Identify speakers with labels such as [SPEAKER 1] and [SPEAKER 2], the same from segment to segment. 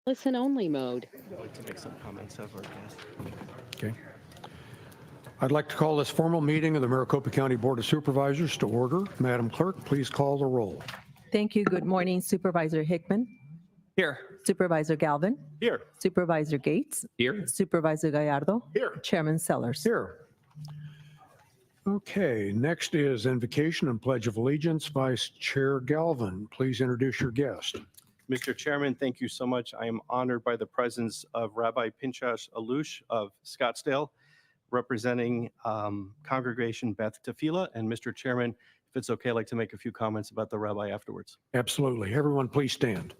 [SPEAKER 1] Listen-only mode.
[SPEAKER 2] I'd like to make some comments of our guest.
[SPEAKER 3] Okay. I'd like to call this formal meeting of the Maricopa County Board of Supervisors to order. Madam Clerk, please call the roll.
[SPEAKER 4] Thank you. Good morning, Supervisor Hickman,
[SPEAKER 2] Here.
[SPEAKER 4] Supervisor Galvin,
[SPEAKER 2] Here.
[SPEAKER 4] Supervisor Gates,
[SPEAKER 2] Here.
[SPEAKER 4] Supervisor Gallardo,
[SPEAKER 2] Here.
[SPEAKER 4] Chairman Sellers.
[SPEAKER 3] Here. Okay, next is invocation and pledge of allegiance. Vice Chair Galvin, please introduce your guest.
[SPEAKER 2] Mr. Chairman, thank you so much. I am honored by the presence of Rabbi Pinchas Alush of Scottsdale, representing Congregation Beth Tefillah. And Mr. Chairman, if it's okay, I'd like to make a few comments about the rabbi afterwards.
[SPEAKER 3] Absolutely. Everyone, please stand.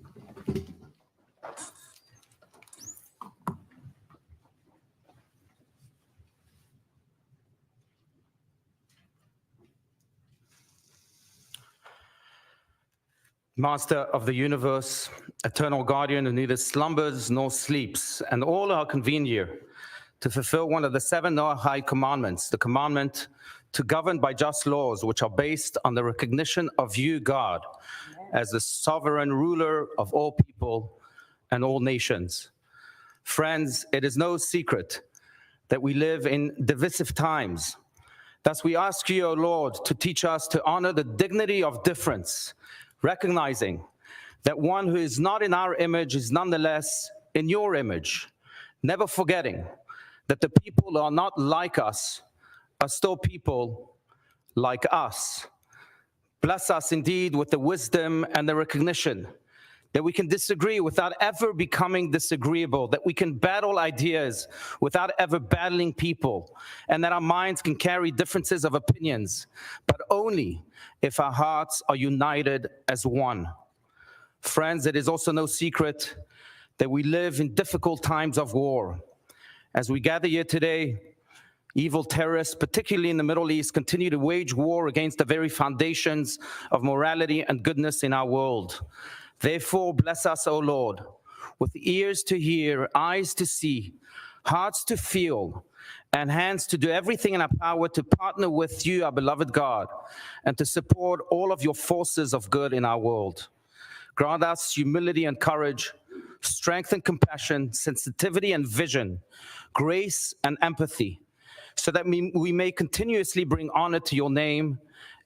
[SPEAKER 5] Master of the universe, eternal guardian who neither slumbers nor sleeps, and all are convened here to fulfill one of the 7 Noahide commandments, the commandment to govern by just laws, which are based on the recognition of you, God, as the sovereign ruler of all people and all nations. Friends, it is no secret that we live in divisive times. Thus, we ask you, O Lord, to teach us to honor the dignity of difference, recognizing that one who is not in our image is nonetheless in your image, never forgetting that the people who are not like us are still people like us. Bless us indeed with the wisdom and the recognition that we can disagree without ever becoming disagreeable, that we can battle ideas without ever battling people, and that our minds can carry differences of opinions, but only if our hearts are united as one. Friends, it is also no secret that we live in difficult times of war. As we gather here today, evil terrorists, particularly in the Middle East, continue to wage war against the very foundations of morality and goodness in our world. Therefore, bless us, O Lord, with ears to hear, eyes to see, hearts to feel, and hands to do everything in our power to partner with you, our beloved God, and to support all of your forces of good in our world. Grant us humility and courage, strength and compassion, sensitivity and vision, grace and empathy, so that we may continuously bring honor to your name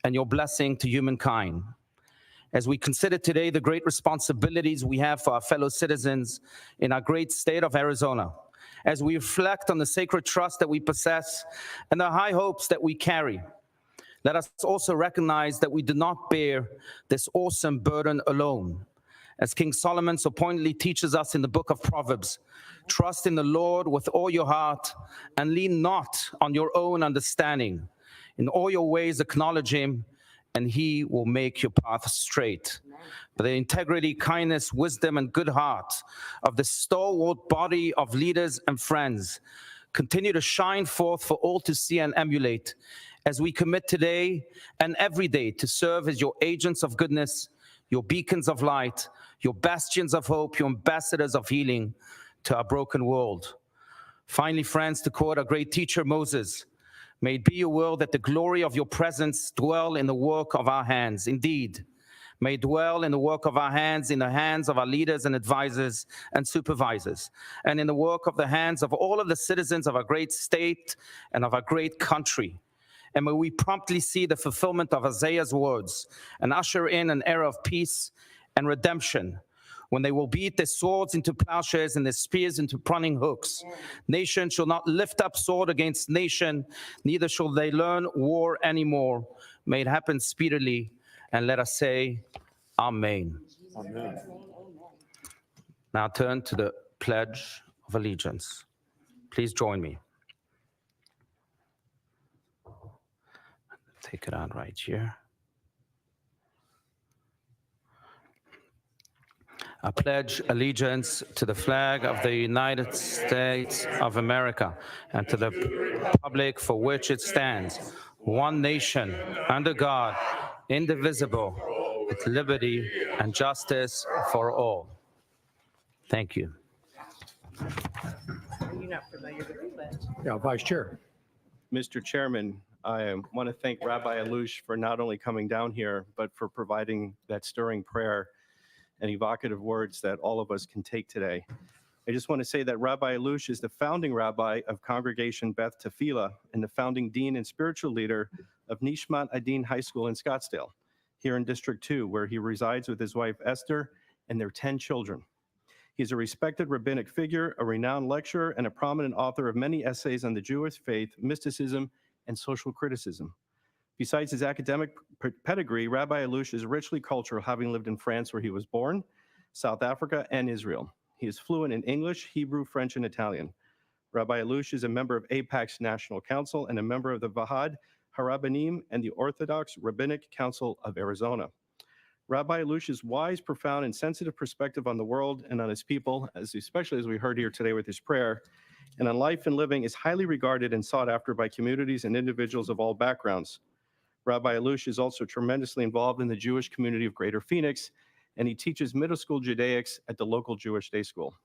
[SPEAKER 5] and your blessing to humankind. As we consider today the great responsibilities we have for our fellow citizens in our great state of Arizona, as we reflect on the sacred trust that we possess and the high hopes that we carry, let us also recognize that we do not bear this awesome burden alone. As King Solomon so pointedly teaches us in the book of Proverbs, trust in the Lord with all your heart and lean not on your own understanding. In all your ways acknowledge him, and he will make your path straight. By the integrity, kindness, wisdom, and good heart of the stalwart body of leaders and friends, continue to shine forth for all to see and emulate, as we commit today and every day to serve as your agents of goodness, your beacons of light, your bastions of hope, your ambassadors of healing to our broken world. Finally, friends, to quote our great teacher Moses, may it be your will that the glory of your presence dwell in the work of our hands. Indeed, may it dwell in the work of our hands, in the hands of our leaders and advisors and supervisors, and in the work of the hands of all of the citizens of our great state and of our great country. And may we promptly see the fulfillment of Isaiah's words and usher in an era of peace and redemption, when they will beat their swords into plowshares and their spears into pruning hooks. Nation shall not lift up sword against nation, neither shall they learn war anymore. May it happen speedily, and let us say, Amen.
[SPEAKER 3] Amen.
[SPEAKER 5] Now turn to the Pledge of Allegiance. Please join me. Take it out right here. I pledge allegiance to the flag of the United States of America and to the republic for which it stands, one nation, under God, indivisible, with liberty and justice for all. Thank you.
[SPEAKER 4] Are you not familiar with the pledge?
[SPEAKER 3] Yeah, Vice Chair.
[SPEAKER 2] Mr. Chairman, I want to thank Rabbi Alush for not only coming down here, but for providing that stirring prayer and evocative words that all of us can take today. I just want to say that Rabbi Alush is the founding rabbi of Congregation Beth Tefillah and the founding dean and spiritual leader of Nishmat Adin High School in Scottsdale, here in District 2, where he resides with his wife Esther and their 10 children. He's a respected rabbinic figure, a renowned lecturer, and a prominent author of many essays on the Jewish faith, mysticism, and social criticism. Besides his academic pedigree, Rabbi Alush is richly cultural, having lived in France where he was born, South Africa, and Israel. He is fluent in English, Hebrew, French, and Italian. Rabbi Alush is a member of AIPAC's National Council and a member of the Vahad Harabanim and the Orthodox Rabbinic Council of Arizona. Rabbi Alush's wise, profound, and sensitive perspective on the world and on his people, especially as we heard here today with his prayer, and on life and living is highly regarded and sought after by communities and individuals of all backgrounds. Rabbi Alush is also tremendously involved in the Jewish community of Greater Phoenix, and he teaches middle school Judaics at the local Jewish day school.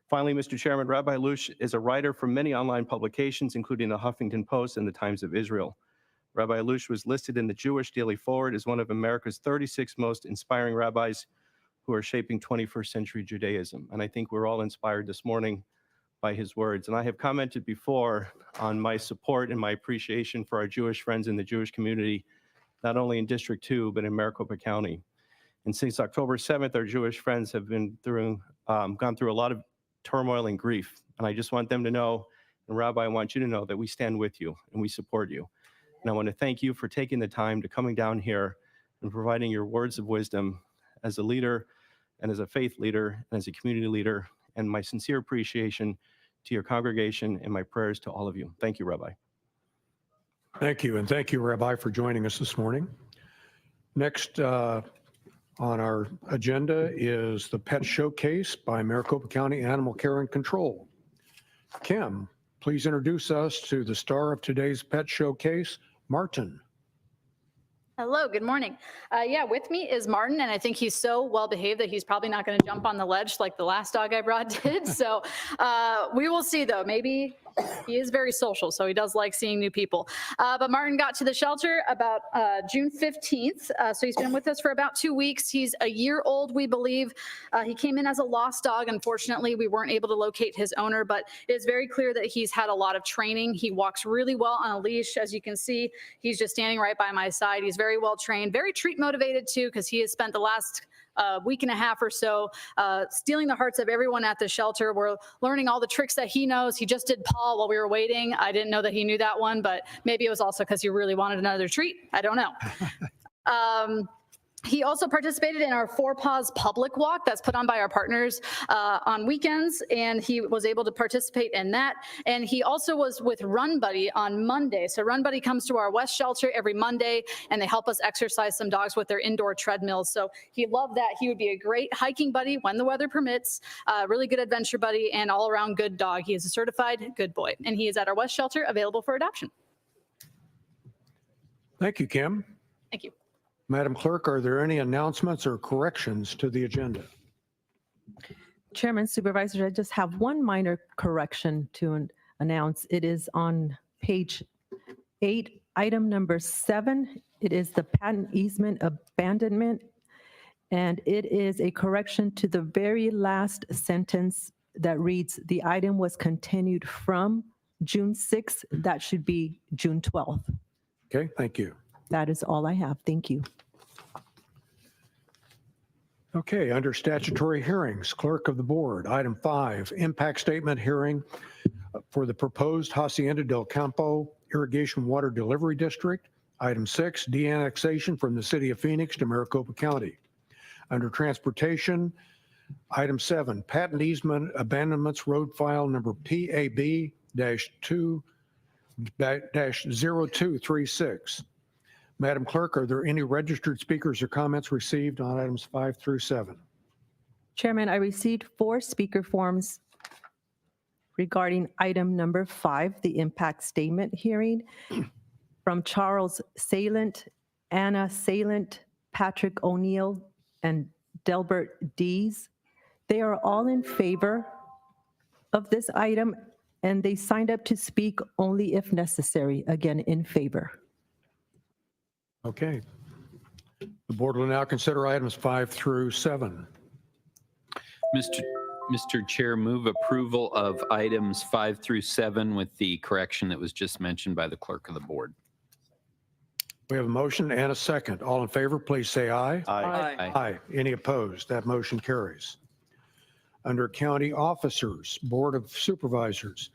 [SPEAKER 2] Finally, Mr. Chairman, Rabbi Alush is a writer for many online publications, including the Huffington Post and the Times of Israel. Rabbi Alush was listed in the Jewish Daily Forward as one of America's 36 most inspiring rabbis who are shaping 21st century Judaism. And I think we're all inspired this morning by his words. And I have commented before on my support and my appreciation for our Jewish friends in the Jewish community, not only in District 2, but in Maricopa County. And since October 7th, our Jewish friends have gone through a lot of turmoil and grief. And I just want them to know, and Rabbi, I want you to know that we stand with you and we support you. And I want to thank you for taking the time to coming down here and providing your words of wisdom as a leader and as a faith leader and as a community leader, and my sincere appreciation to your congregation and my prayers to all of you. Thank you, Rabbi.
[SPEAKER 3] Thank you, and thank you, Rabbi, for joining us this morning. Next on our agenda is the Pet Showcase by Maricopa County Animal Care and Control. Kim, please introduce us to the star of today's Pet Showcase, Martin.
[SPEAKER 1] Hello, good morning. Yeah, with me is Martin, and I think he's so well behaved that he's probably not going to jump on the ledge like the last dog I brought did. So we will see, though. Maybe he is very social, so he does like seeing new people. But Martin got to the shelter about June 15th, so he's been with us for about 2 weeks. He's a year old, we believe. He came in as a lost dog. Unfortunately, we weren't able to locate his owner, but it is very clear that he's had a lot of training. He walks really well on a leash. As you can see, he's just standing right by my side. He's very well trained, very treat motivated too, because he has spent the last week and a half or so stealing the hearts of everyone at the shelter. We're learning all the tricks that he knows. He just did paw while we were waiting. I didn't know that he knew that one, but maybe it was also because he really wanted another treat. I don't know. He also participated in our Four Paws public walk that's put on by our partners on weekends, and he was able to participate in that. And he also was with Run Buddy on Monday. So Run Buddy comes to our West shelter every Monday, and they help us exercise some dogs with their indoor treadmills. So he loved that. He would be a great hiking buddy when the weather permits, really good adventure buddy, and all-around good dog. He is a certified good boy, and he is at our West shelter, available for adoption.
[SPEAKER 3] Thank you, Kim.
[SPEAKER 1] Thank you.
[SPEAKER 3] Madam Clerk, are there any announcements or corrections to the agenda?
[SPEAKER 4] Chairman, Supervisors, I just have one minor correction to announce. It is on page 8, item number 7. It is the patent easement abandonment, and it is a correction to the very last sentence that reads, "The item was continued from June 6th." That should be June 12th.
[SPEAKER 3] Okay, thank you.
[SPEAKER 4] That is all I have. Thank you.
[SPEAKER 3] Okay, under statutory hearings, Clerk of the Board, item 5, impact statement hearing for the proposed Hacienda del Campo Irrigation Water Delivery District. Item 6, de-annexation from the City of Phoenix to Maricopa County. Under transportation, item 7, patent easement abandonments road file number PAB-0236. Madam Clerk, are there any registered speakers or comments received on items 5 through 7?
[SPEAKER 4] Chairman, I received 4 speaker forms regarding item number 5, the impact statement hearing, from Charles Salent, Anna Salent, Patrick O'Neill, and Delbert Dees. They are all in favor of this item, and they signed up to speak only if necessary, again, in favor.
[SPEAKER 3] Okay. The board will now consider items 5 through 7.
[SPEAKER 6] Mr. Chair, move approval of items 5 through 7 with the correction that was just mentioned by the clerk of the board.
[SPEAKER 3] We have a motion and a second. All in favor, please say aye.
[SPEAKER 2] Aye.
[SPEAKER 3] Aye. Any opposed? That motion carries. Under County Officers, Board of Supervisors,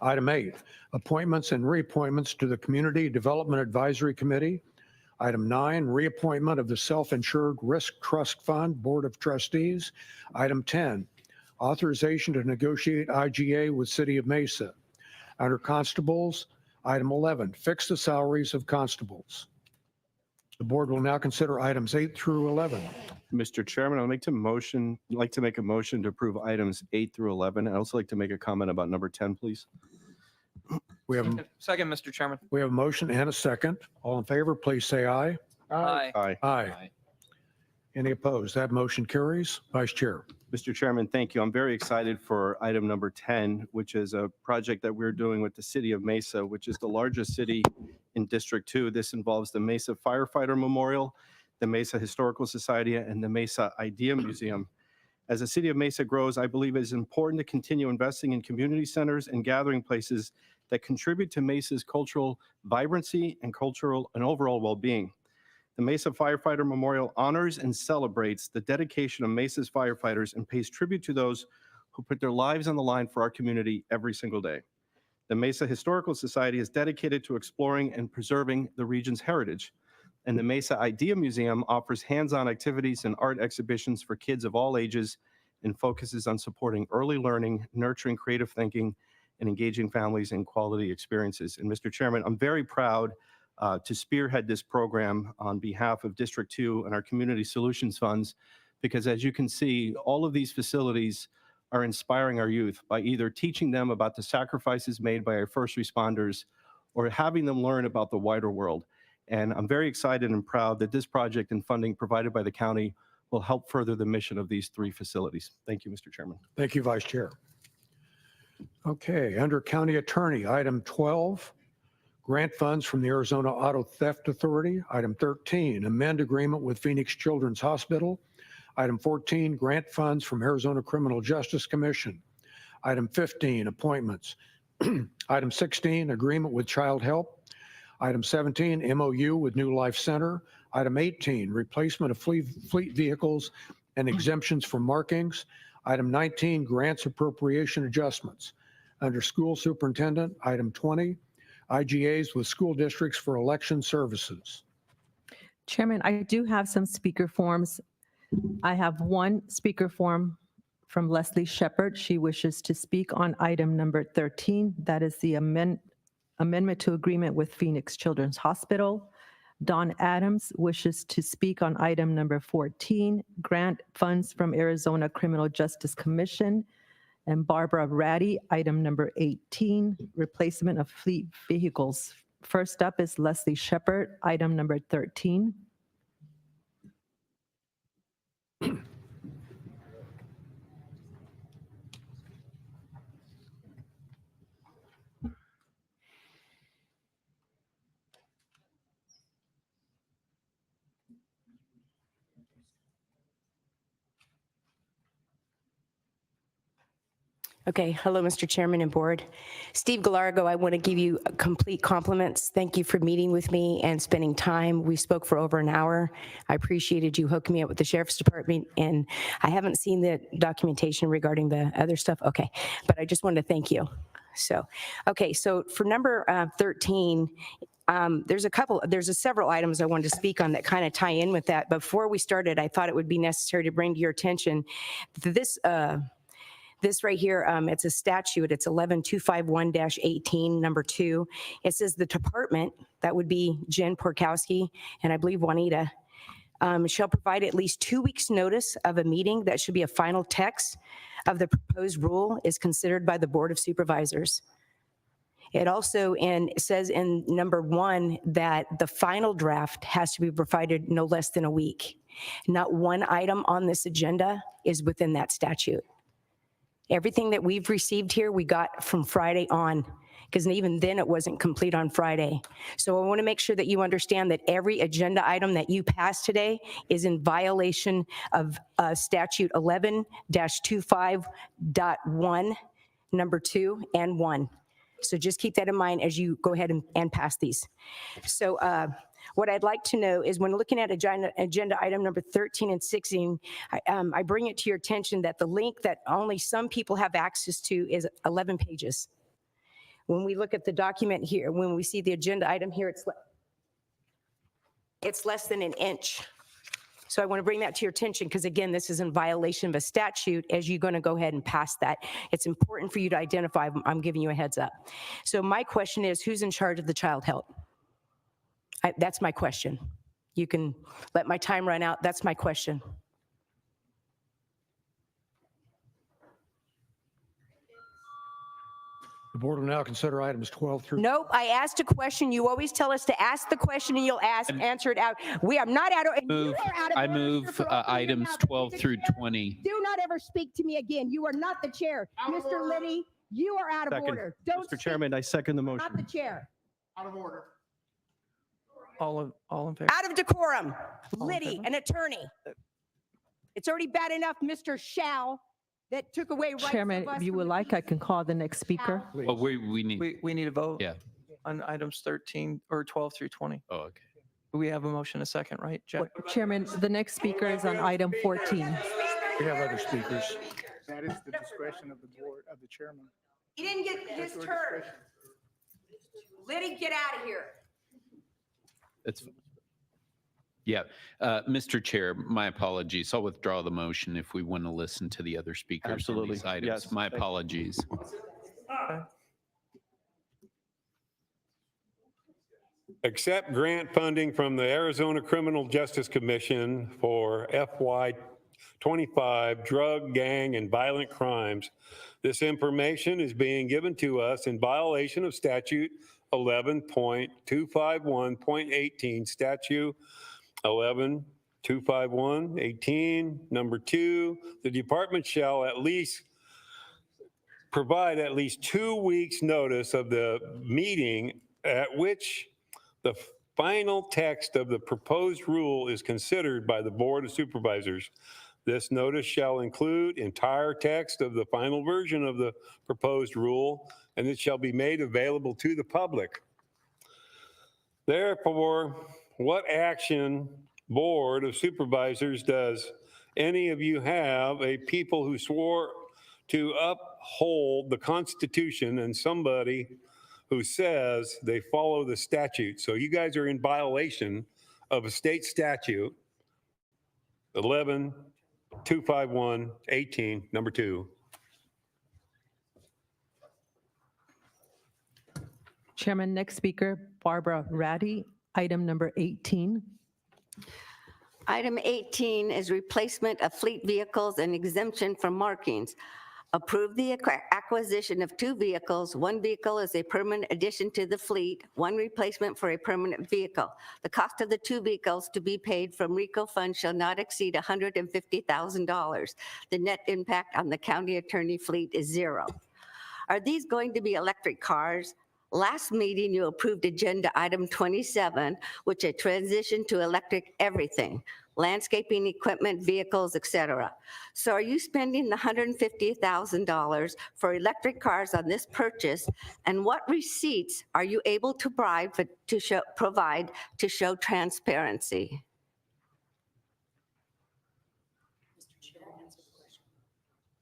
[SPEAKER 3] item 8, appointments and reappointments to the Community Development Advisory Committee. Item 9, reappointment of the Self-Insured Risk Trust Fund Board of Trustees. Item 10, authorization to negotiate IGA with City of Mesa. Under Constables, item 11, fix the salaries of constables. The board will now consider items 8 through 11.
[SPEAKER 2] Mr. Chairman, I'd like to make a motion to approve items 8 through 11. I'd also like to make a comment about number 10, please.
[SPEAKER 3] We have,
[SPEAKER 7] Second, Mr. Chairman.
[SPEAKER 3] we have a motion and a second. All in favor, please say aye.
[SPEAKER 7] Aye.
[SPEAKER 2] Aye.
[SPEAKER 3] Aye. Any opposed? That motion carries. Vice Chair.
[SPEAKER 2] Mr. Chairman, thank you. I'm very excited for item number 10, which is a project that we're doing with the City of Mesa, which is the largest city in District 2. This involves the Mesa Firefighter Memorial, the Mesa Historical Society, and the Mesa Idea Museum. As the City of Mesa grows, I believe it is important to continue investing in community centers and gathering places that contribute to Mesa's cultural vibrancy and overall well-being. The Mesa Firefighter Memorial honors and celebrates the dedication of Mesa's firefighters and pays tribute to those who put their lives on the line for our community every single day. The Mesa Historical Society is dedicated to exploring and preserving the region's heritage. And the Mesa Idea Museum offers hands-on activities and art exhibitions for kids of all ages and focuses on supporting early learning, nurturing creative thinking, and engaging families in quality experiences. And Mr. Chairman, I'm very proud to spearhead this program on behalf of District 2 and our Community Solutions Funds, because as you can see, all of these facilities are inspiring our youth by either teaching them about the sacrifices made by our first responders or having them learn about the wider world. And I'm very excited and proud that this project and funding provided by the county will help further the mission of these 3 facilities. Thank you, Mr. Chairman.
[SPEAKER 3] Thank you, Vice Chair. Okay, under County Attorney, item 12, grant funds from the Arizona Auto Theft Authority. Item 13, amend agreement with Phoenix Children's Hospital. Item 14, grant funds from Arizona Criminal Justice Commission. Item 15, appointments. Item 16, agreement with Child Help. Item 17, MOU with New Life Center. Item 18, replacement of fleet vehicles and exemptions for markings. Item 19, grants appropriation adjustments. Under School Superintendent, item 20, IGAs with school districts for election services.
[SPEAKER 4] Chairman, I do have some speaker forms. I have one speaker form from Leslie Shepard. She wishes to speak on item number 13. That is the amendment to agreement with Phoenix Children's Hospital. Don Adams wishes to speak on item number 14, grant funds from Arizona Criminal Justice Commission. And Barbara Ratty, item number 18, replacement of fleet vehicles. First up is Leslie Shepard, item number 13.
[SPEAKER 8] Okay, hello, Mr. Chairman and Board. Steve Galargo, I want to give you complete compliments. Thank you for meeting with me and spending time. We spoke for over an hour. I appreciated you hooking me up with the Sheriff's Department, and I haven't seen the documentation regarding the other stuff. Okay, but I just wanted to thank you. So, okay, so for number 13, there's several items I wanted to speak on that kind of tie in with that. Before we started, I thought it would be necessary to bring to your attention this right here, it's a statute. It's 11251-18, number 2. It says the department, that would be Jen Porkowski and I believe Juanita, shall provide at least 2 weeks' notice of a meeting that should be a final text of the proposed rule is considered by the Board of Supervisors. It also says in number 1 that the final draft has to be provided no less than a week. Not one item on this agenda is within that statute. Everything that we've received here, we got from Friday on. because even then it wasn't complete on Friday. So I want to make sure that you understand that every agenda item that you pass today is in violation of statute 11-25.1, number 2 and 1. So just keep that in mind as you go ahead and pass these. So what I'd like to know is when looking at agenda item number 13 and 16, I bring it to your attention that the link that only some people have access to is 11 pages. When we look at the document here, when we see the agenda item here, it's less than an inch. So I want to bring that to your attention because, again, this is in violation of a statute as you're going to go ahead and pass that. It's important for you to identify. I'm giving you a heads up. So my question is, who's in charge of the child health? That's my question. You can let my time run out. That's my question.
[SPEAKER 3] The board will now consider items 12 through.
[SPEAKER 8] Nope, I asked a question. You always tell us to ask the question and you'll answer it out. We are not out of.
[SPEAKER 6] I move items 12 through 20.
[SPEAKER 8] Do not ever speak to me again. You are not the chair. Mr. Liddy, you are out of
[SPEAKER 2] Second.
[SPEAKER 8] order. Don't
[SPEAKER 2] Mr.
[SPEAKER 8] speak,
[SPEAKER 2] Chairman, I second the motion.
[SPEAKER 8] not the chair.
[SPEAKER 7] All in favor?
[SPEAKER 8] Out of decorum.
[SPEAKER 7] All in
[SPEAKER 8] Liddy,
[SPEAKER 7] favor?
[SPEAKER 8] an attorney. It's already bad enough, Mr. Shao, that took away rights
[SPEAKER 4] Chairman,
[SPEAKER 8] of us
[SPEAKER 4] if you
[SPEAKER 8] from
[SPEAKER 4] would
[SPEAKER 8] the
[SPEAKER 4] like, I
[SPEAKER 8] peace.
[SPEAKER 4] can call the next speaker.
[SPEAKER 6] Well, we need,
[SPEAKER 7] We need a vote.
[SPEAKER 6] Yeah.
[SPEAKER 7] On items 13 or 12 through 20.
[SPEAKER 6] oh, okay.
[SPEAKER 7] We have a motion, a second, right, Jeff?
[SPEAKER 4] Chairman, the next speaker is on item 14.
[SPEAKER 3] We have other speakers.
[SPEAKER 9] That is the discretion of the board, of the chairman.
[SPEAKER 8] He didn't get his turn. Liddy, get out of here.
[SPEAKER 6] That's, yeah. Mr. Chair, my apologies. I'll withdraw the motion if we want to listen to the other speakers on
[SPEAKER 2] Absolutely.
[SPEAKER 6] these items.
[SPEAKER 2] Yes.
[SPEAKER 6] My apologies.
[SPEAKER 10] Accept grant funding from the Arizona Criminal Justice Commission for FY25 drug, gang, and violent crimes. This information is being given to us in violation of statute 11.251.18, statute 11.251.18, number 2. The department shall at least provide at least 2 weeks' notice of the meeting at which the final text of the proposed rule is considered by the Board of Supervisors. This notice shall include entire text of the final version of the proposed rule, and it shall be made available to the public. Therefore, what action, Board of Supervisors, does any of you have a people who swore to uphold the Constitution and somebody who says they follow the statute? So you guys are in violation of a state statute, 11.251.18, number 2.
[SPEAKER 4] Chairman, next speaker, Barbara Ratty, item number 18.
[SPEAKER 11] Item 18 is replacement of fleet vehicles and exemption from markings. Approve the acquisition of 2 vehicles. 1 vehicle is a permanent addition to the fleet, 1 replacement for a permanent vehicle. The cost of the 2 vehicles to be paid from RICO funds shall not exceed $150,000. The net impact on the county attorney fleet is 0. Are these going to be electric cars? Last meeting, you approved agenda item 27, which a transition to electric everything, landscaping equipment, vehicles, etc. So are you spending the $150,000 for electric cars on this purchase? And what receipts are you able to provide to show transparency?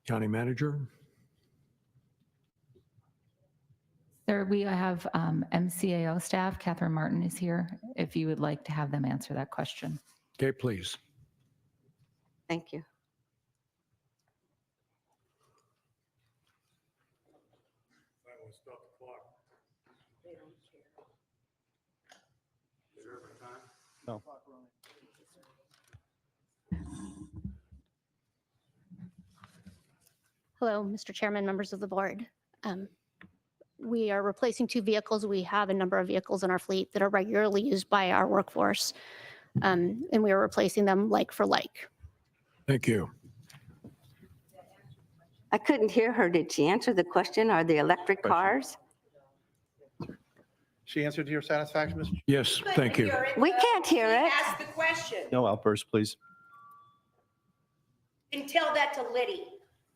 [SPEAKER 3] County manager.
[SPEAKER 12] Sir, we have MCAO staff. Catherine Martin is here, if you would like to have them answer that question.
[SPEAKER 3] Okay, please.
[SPEAKER 11] Thank you.
[SPEAKER 2] No.
[SPEAKER 13] Hello, Mr. Chairman, members of the board. We are replacing 2 vehicles. We have a number of vehicles in our fleet that are regularly used by our workforce, and we are replacing them like for like.
[SPEAKER 3] Thank you.
[SPEAKER 11] I couldn't hear her. Did she answer the question? Are the electric cars?
[SPEAKER 14] She answered to your satisfaction, Mr.
[SPEAKER 3] Yes, thank you.
[SPEAKER 11] We can't hear it.
[SPEAKER 8] Ask the question
[SPEAKER 2] No outbursts, please.
[SPEAKER 8] and tell that to Liddy.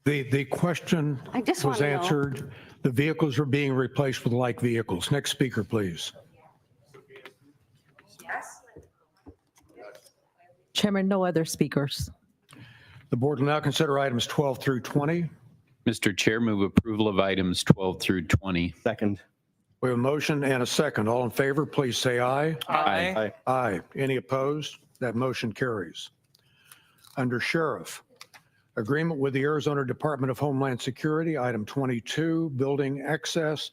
[SPEAKER 3] The question
[SPEAKER 11] I just
[SPEAKER 3] was
[SPEAKER 11] wanna know.
[SPEAKER 3] answered. The vehicles are being replaced with like vehicles. Next speaker, please.
[SPEAKER 8] Yes.
[SPEAKER 4] Chairman, no other speakers.
[SPEAKER 3] The board will now consider items 12 through 20.
[SPEAKER 6] Mr. Chair, move approval of items 12 through 20.
[SPEAKER 2] Second.
[SPEAKER 3] We have a motion and a second. All in favor, please say aye.
[SPEAKER 6] Aye.
[SPEAKER 3] Aye. Any opposed? That motion carries. Under Sheriff, agreement with the Arizona Department of Homeland Security, item 22, building access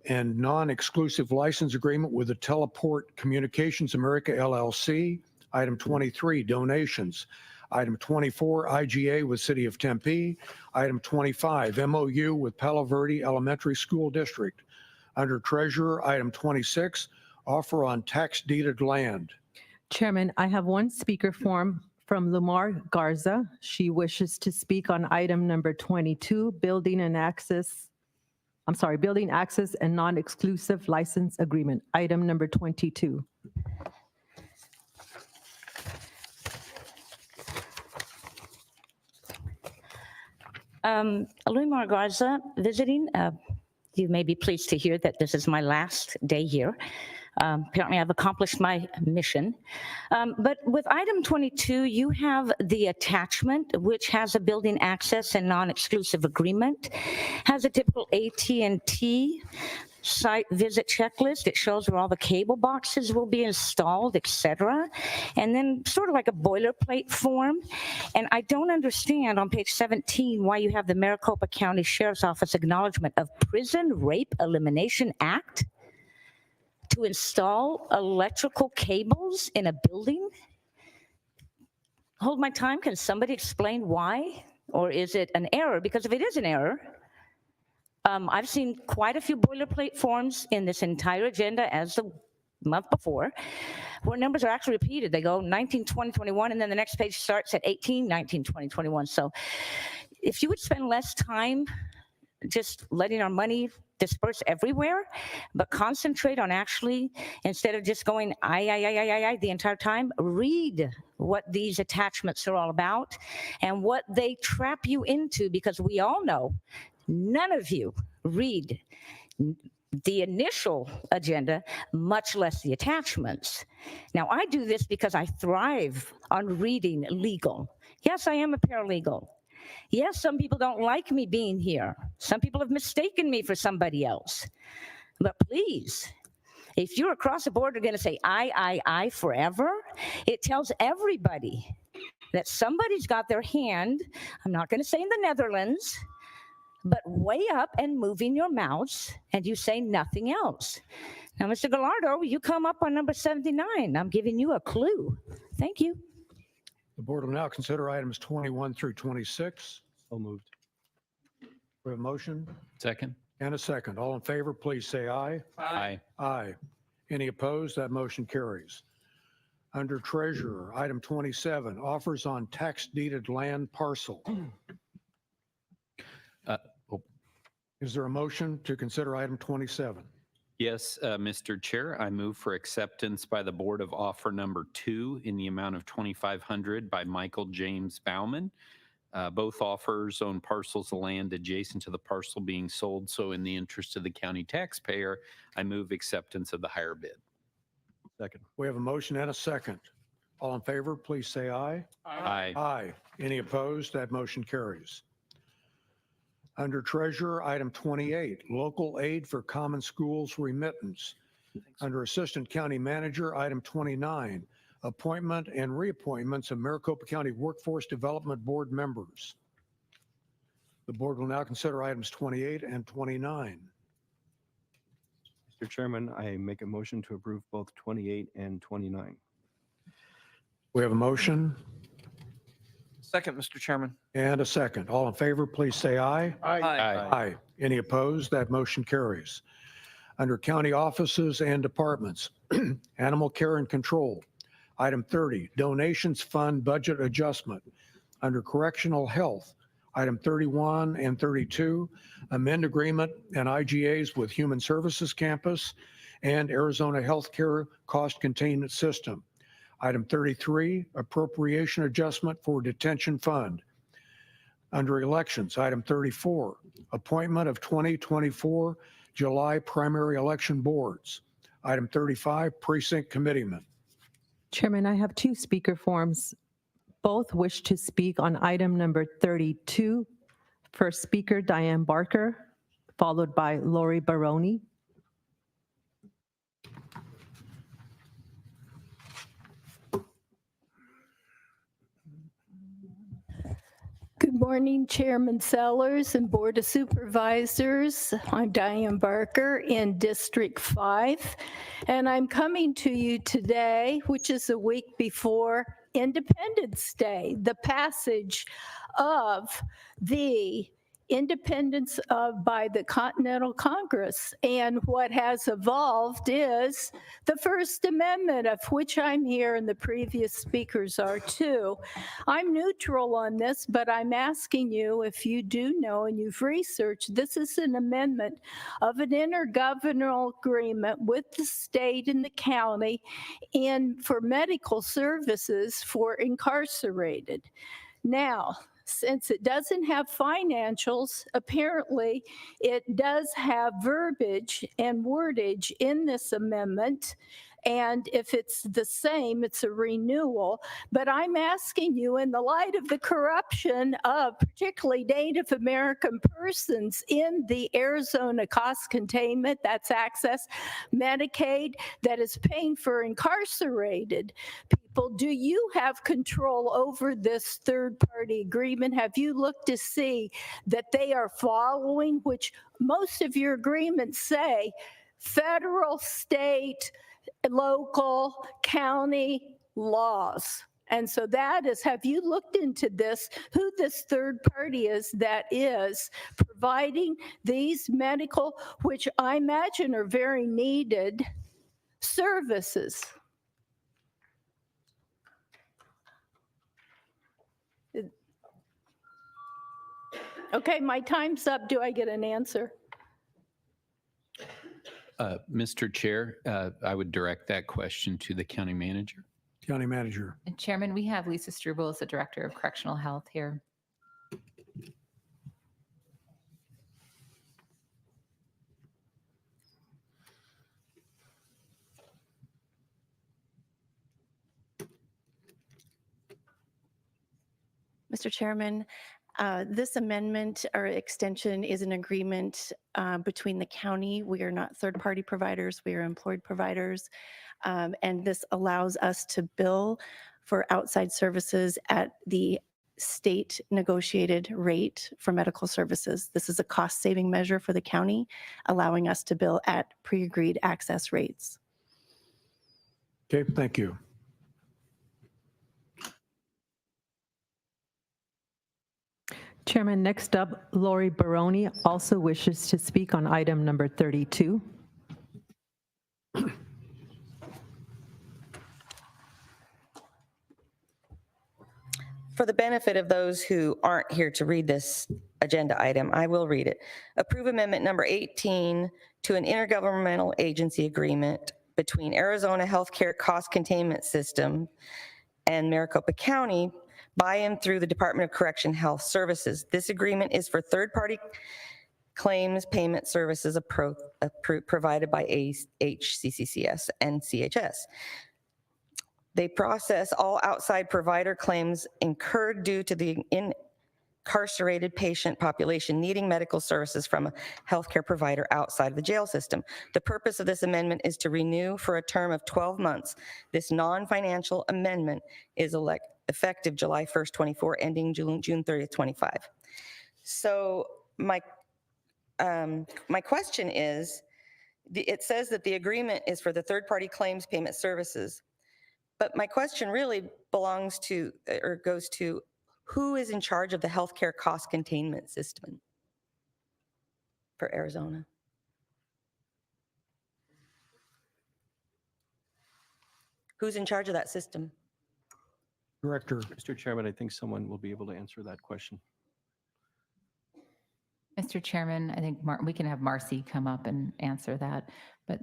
[SPEAKER 3] and non-exclusive license agreement with the Teleport Communications America LLC, item 23, donations, item 24, IGA with City of Tempe, item 25, MOU with Palo Verde Elementary School District. Under Treasurer, item 26, offer on tax deeded land.
[SPEAKER 4] Chairman, I have one speaker form from Lamar Garza. She wishes to speak on item number 22, building access and non-exclusive license agreement, item number 22.
[SPEAKER 15] Lumar Garza visiting. You may be pleased to hear that this is my last day here. Apparently, I've accomplished my mission. But with item 22, you have the attachment, which has a building access and non-exclusive agreement, has a typical AT&T site visit checklist. It shows where all the cable boxes will be installed, etc. And then sort of like a boilerplate form. And I don't understand on page 17 why you have the Maricopa County Sheriff's Office acknowledgement of Prison Rape Elimination Act to install electrical cables in a building. Hold my time. Can somebody explain why? Or is it an error? Because if it is an error, I've seen quite a few boilerplate forms in this entire agenda as the month before, where numbers are actually repeated. They go 19, 20, 21, and then the next page starts at 18, 19, 20, 21. So if you would spend less time just letting our money disperse everywhere, but concentrate on actually, instead of just going I the entire time, read what these attachments are all about and what they trap you into, because we all know none of you read the initial agenda, much less the attachments. Now, I do this because I thrive on reading legal. Yes, I am a paralegal. Yes, some people don't like me being here. Some people have mistaken me for somebody else. But please, if you're across the border going to say I forever, it tells everybody that somebody's got their hand, I'm not going to say in the Netherlands, but way up and moving your mouse, and you say nothing else. Now, Mr. Gallardo, you come up on number 79. I'm giving you a clue. Thank you.
[SPEAKER 3] The board will now consider items 21 through 26.
[SPEAKER 2] So moved.
[SPEAKER 3] We have a motion
[SPEAKER 6] Second.
[SPEAKER 3] and a second. All in favor, please say aye.
[SPEAKER 6] Aye.
[SPEAKER 3] Aye. Any opposed? That motion carries. Under Treasurer, item 27, offers on tax deeded land parcel. Is there a motion to consider item 27?
[SPEAKER 6] Yes, Mr. Chair, I move for acceptance by the board of offer number 2 in the amount of $2,500 by Michael James Bauman. Both offers own parcels of land adjacent to the parcel being sold. So in the interest of the county taxpayer, I move acceptance of the higher bid.
[SPEAKER 2] Second.
[SPEAKER 3] We have a motion and a second. All in favor, please say aye.
[SPEAKER 6] Aye.
[SPEAKER 3] Aye. Any opposed? That motion carries. Under Treasurer, item 28, local aid for common schools remittance. Under Assistant County Manager, item 29, appointment and reappointments of Maricopa County Workforce Development Board members. The board will now consider items 28 and 29.
[SPEAKER 2] Mr. Chairman, I make a motion to approve both 28 and 29.
[SPEAKER 3] We have a motion
[SPEAKER 7] Second, Mr. Chairman.
[SPEAKER 3] and a second. All in favor, please say aye.
[SPEAKER 7] Aye.
[SPEAKER 3] Aye. Any opposed? That motion carries. Under County Offices and Departments, Animal Care and Control, item 30, Donations Fund Budget Adjustment. Under Correctional Health, item 31 and 32, amend agreement and IGAs with Human Services Campus and Arizona Healthcare Cost Containment System. Item 33, appropriation adjustment for detention fund. Under elections, item 34, appointment of 2024 July primary election boards. Item 35, precinct committeeman.
[SPEAKER 4] Chairman, I have two speaker forms. Both wish to speak on item number 32. First speaker, Diane Barker, followed by Lori Baroni.
[SPEAKER 14] Good morning, Chairman Sellers and Board of Supervisors. I'm Diane Barker in District 5, and I'm coming to you today, which is a week before Independence Day, the passage of the independence by the Continental Congress. And what has evolved is the First Amendment, of which I'm here and the previous speakers are too. I'm neutral on this, but I'm asking you if you do know and you've researched, this is an amendment of an intergovernmental agreement with the state and the county for medical services for incarcerated. Now, since it doesn't have financials, apparently it does have verbiage and wordage in this amendment. And if it's the same, it's a renewal. But I'm asking you, in the light of the corruption of particularly Native American persons in the Arizona cost containment, that's access, Medicaid, that is paying for incarcerated people, do you have control over this third-party agreement? Have you looked to see that they are following, which most of your agreements say, federal, state, local, county laws? And so that is, have you looked into this, who this third party is that is providing these medical, which I imagine are very needed, services? Okay, my time's up. Do I get an answer?
[SPEAKER 6] Mr. Chair, I would direct that question to the county manager.
[SPEAKER 3] County manager.
[SPEAKER 12] And Chairman, we have Lisa Struble as the Director of Correctional Health here.
[SPEAKER 16] Mr. Chairman, this amendment or extension is an agreement between the county. We are not third-party providers. We are employed providers. And this allows us to bill for outside services at the state negotiated rate for medical services. This is a cost-saving measure for the county, allowing us to bill at pre-agreed access rates.
[SPEAKER 3] Okay, thank you.
[SPEAKER 4] Chairman, next up, Lori Baroni also wishes to speak on item number 32.
[SPEAKER 17] For the benefit of those who aren't here to read this agenda item, I will read it. Approve amendment number 18 to an intergovernmental agency agreement between Arizona Healthcare Cost Containment System and Maricopa County by and through the Department of Correction Health Services. This agreement is for third-party claims payment services provided by HCCCS and CHS. They process all outside provider claims incurred due to the incarcerated patient population needing medical services from a healthcare provider outside of the jail system. The purpose of this amendment is to renew for a term of 12 months. This non-financial amendment is effective July 1st, 24, ending June 30th, 25. So my question is, it says that the agreement is for the third-party claims payment services. But my question really belongs to, or goes to, who is in charge of the healthcare cost containment system for Arizona? Who's in charge of that system?
[SPEAKER 3] Director.
[SPEAKER 2] Mr. Chairman, I think someone will be able to answer that question.
[SPEAKER 12] Mr. Chairman, I think we can have Marcy come up and answer that. But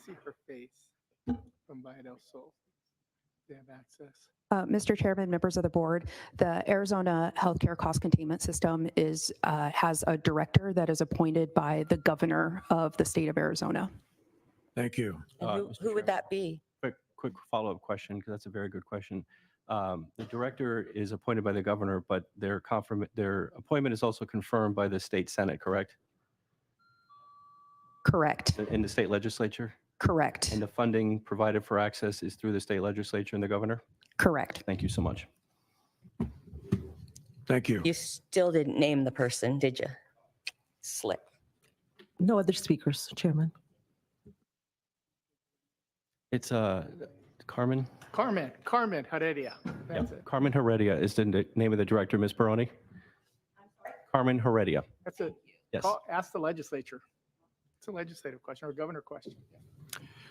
[SPEAKER 9] see her face from Vital Soul. They have access.
[SPEAKER 18] Mr. Chairman, members of the board, the Arizona Healthcare Cost Containment System has a director that is appointed by the governor of the state of Arizona.
[SPEAKER 3] Thank you.
[SPEAKER 17] And who would that be?
[SPEAKER 2] Quick follow-up question, because that's a very good question. The director is appointed by the governor, but their appointment is also confirmed by the state senate, correct?
[SPEAKER 18] Correct.
[SPEAKER 2] In the state legislature?
[SPEAKER 18] Correct.
[SPEAKER 2] And the funding provided for access is through the state legislature and the governor?
[SPEAKER 18] Correct.
[SPEAKER 2] Thank you so much.
[SPEAKER 3] Thank you.
[SPEAKER 17] You still didn't name the person, did you? Slick.
[SPEAKER 4] No other speakers, Chairman.
[SPEAKER 2] It's Carmen?
[SPEAKER 9] Carmen Heredia. That's it.
[SPEAKER 2] Carmen Heredia is the name of the director, Ms. Baroni? Carmen Heredia.
[SPEAKER 9] That's it.
[SPEAKER 2] Yes.
[SPEAKER 9] Ask the legislature. It's a legislative question or a governor question.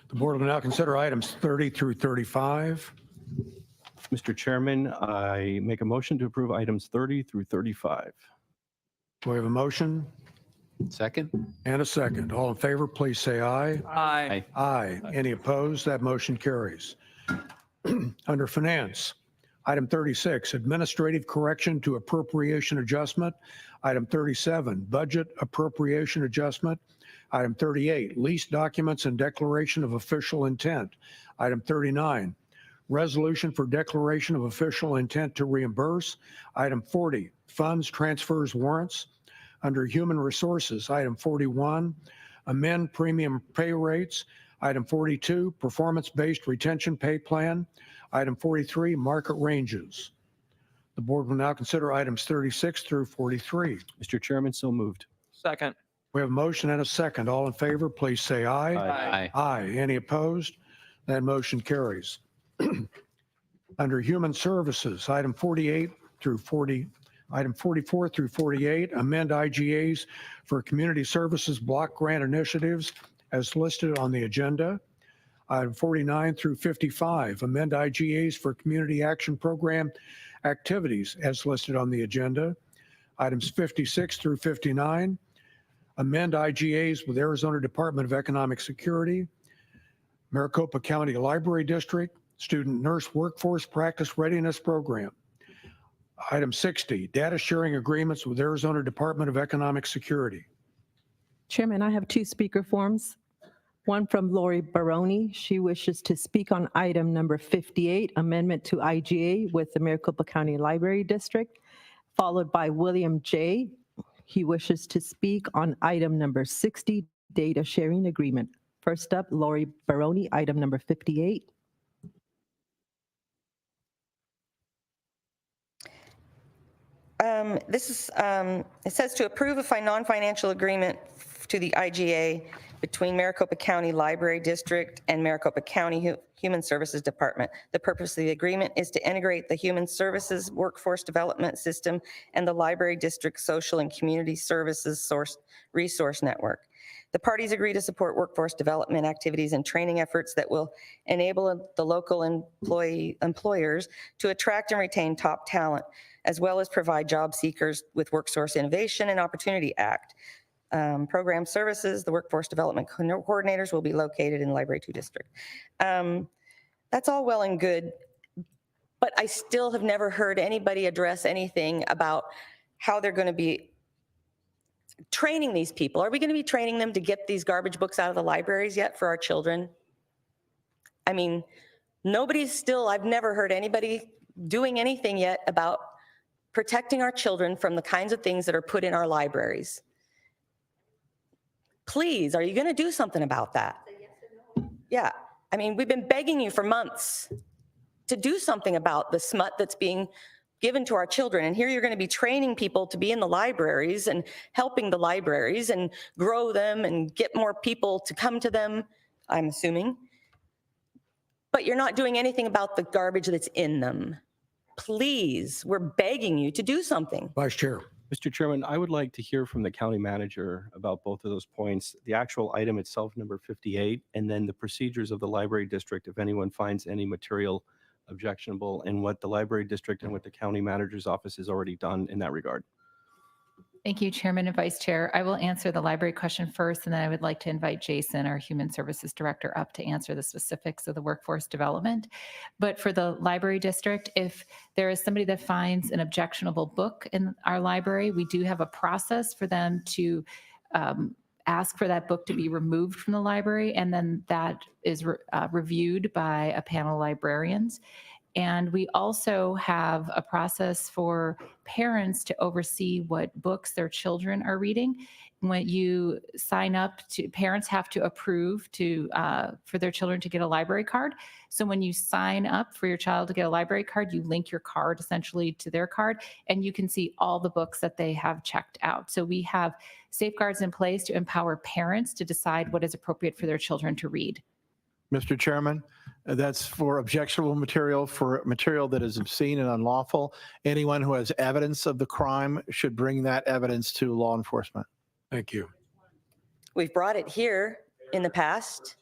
[SPEAKER 3] The board will now consider items 30 through 35.
[SPEAKER 2] Mr. Chairman, I make a motion to approve items 30 through 35.
[SPEAKER 3] Do we have a motion
[SPEAKER 6] Second?
[SPEAKER 3] and a second? All in favor, please say aye.
[SPEAKER 7] Aye.
[SPEAKER 3] Aye. Any opposed? That motion carries. Under Finance, item 36, Administrative Correction to Appropriation Adjustment. Item 37, Budget Appropriation Adjustment. Item 38, Lease Documents and Declaration of Official Intent. Item 39, Resolution for Declaration of Official Intent to Reimburse. Item 40, Funds, Transfers, Warrants. Under Human Resources, item 41, Amend Premium Pay Rates. Item 42, Performance-Based Retention Pay Plan. Item 43, Market Ranges. The board will now consider items 36 through 43.
[SPEAKER 2] Mr. Chairman, so moved.
[SPEAKER 7] Second.
[SPEAKER 3] We have a motion and a second. All in favor, please say aye.
[SPEAKER 6] Aye.
[SPEAKER 3] Aye. Any opposed? That motion carries. Under Human Services, item 48 through 40, item 44 through 48, amend IGAs for community services block grant initiatives as listed on the agenda. Item 49 through 55, amend IGAs for community action program activities as listed on the agenda. Items 56 through 59, amend IGAs with Arizona Department of Economic Security, Maricopa County Library District, Student Nurse Workforce Practice Readiness Program. Item 60, data sharing agreements with Arizona Department of Economic Security.
[SPEAKER 4] Chairman, I have two speaker forms. One from Lori Baroni. She wishes to speak on item number 58, amendment to IGA with the Maricopa County Library District, followed by William J. He wishes to speak on item number 60, data sharing agreement. First up, Lori Baroni, item number 58.
[SPEAKER 17] It says to approve a non-financial agreement to the IGA between Maricopa County Library District and Maricopa County Human Services Department. The purpose of the agreement is to integrate the Human Services Workforce Development System and the Library District Social and Community Services Resource Network. The parties agree to support workforce development activities and training efforts that will enable the local employers to attract and retain top talent, as well as provide job seekers with Workforce Innovation and Opportunity Act. Program services, the workforce development coordinators will be located in the Library 2 District. That's all well and good, but I still have never heard anybody address anything about how they're going to be training these people. Are we going to be training them to get these garbage books out of the libraries yet for our children? I mean, I've never heard anybody doing anything yet about protecting our children from the kinds of things that are put in our libraries. Please, are you going to do something about that? Yeah, I mean, we've been begging you for months to do something about the smut that's being given to our children. And here you're going to be training people to be in the libraries and helping the libraries and grow them and get more people to come to them, I'm assuming. But you're not doing anything about the garbage that's in them. Please, we're begging you to do something.
[SPEAKER 3] Vice Chair.
[SPEAKER 2] Mr. Chairman, I would like to hear from the county manager about both of those points, the actual item itself, number 58, and then the procedures of the library district, if anyone finds any material objectionable, and what the library district and what the county manager's office has already done in that regard.
[SPEAKER 12] Thank you, Chairman and Vice Chair. I will answer the library question first, and then I would like to invite Jason, our Human Services Director, up to answer the specifics of the workforce development. But for the library district, if there is somebody that finds an objectionable book in our library, we do have a process for them to ask for that book to be removed from the library, and then that is reviewed by a panel of librarians. And we also have a process for parents to oversee what books their children are reading. When you sign up, parents have to approve for their children to get a library card. So when you sign up for your child to get a library card, you link your card essentially to their card, and you can see all the books that they have checked out. So we have safeguards in place to empower parents to decide what is appropriate for their children to read.
[SPEAKER 19] Mr. Chairman, that's for objectionable material, for material that is obscene and unlawful. Anyone who has evidence of the crime should bring that evidence to law enforcement.
[SPEAKER 3] Thank you.
[SPEAKER 17] We've brought it here in the past.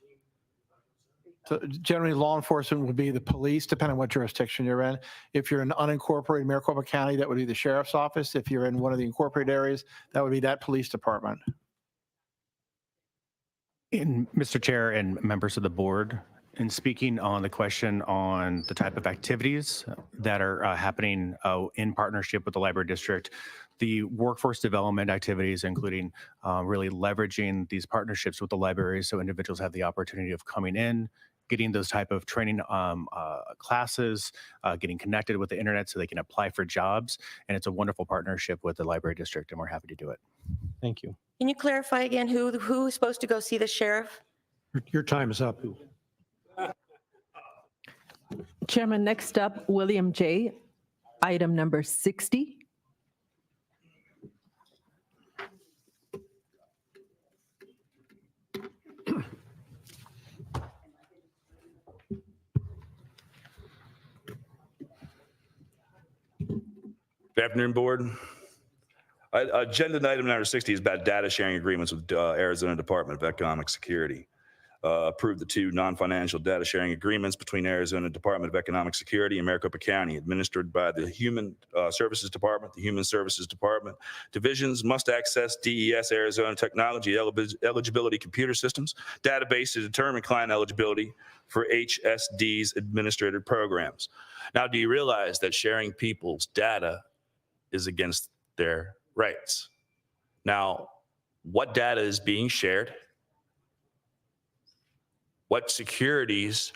[SPEAKER 19] So generally, law enforcement would be the police, depending on what jurisdiction you're in. If you're in unincorporated Maricopa County, that would be the sheriff's office. If you're in one of the incorporated areas, that would be that police department.
[SPEAKER 20] Mr. Chair and members of the board, in speaking on the question on the type of activities that are happening in partnership with the library district, the workforce development activities, including really leveraging these partnerships with the libraries so individuals have the opportunity of coming in, getting those type of training classes, getting connected with the internet so they can apply for jobs. And it's a wonderful partnership with the library district, and we're happy to do it.
[SPEAKER 2] Thank you.
[SPEAKER 17] Can you clarify again who is supposed to go see the sheriff?
[SPEAKER 3] Your time is up.
[SPEAKER 4] Chairman, next up, William J., item number 60.
[SPEAKER 21] Good afternoon, board. Agenda item number 60 is about data sharing agreements with Arizona Department of Economic Security. Approve the two non-financial data sharing agreements between Arizona Department of Economic Security and Maricopa County, administered by the Human Services Department. The Human Services Department divisions must access DES Arizona Technology Eligibility Computer Systems database to determine client eligibility for HSD's administrative programs. Now, do you realize that sharing people's data is against their rights? Now, what data is being shared? What securities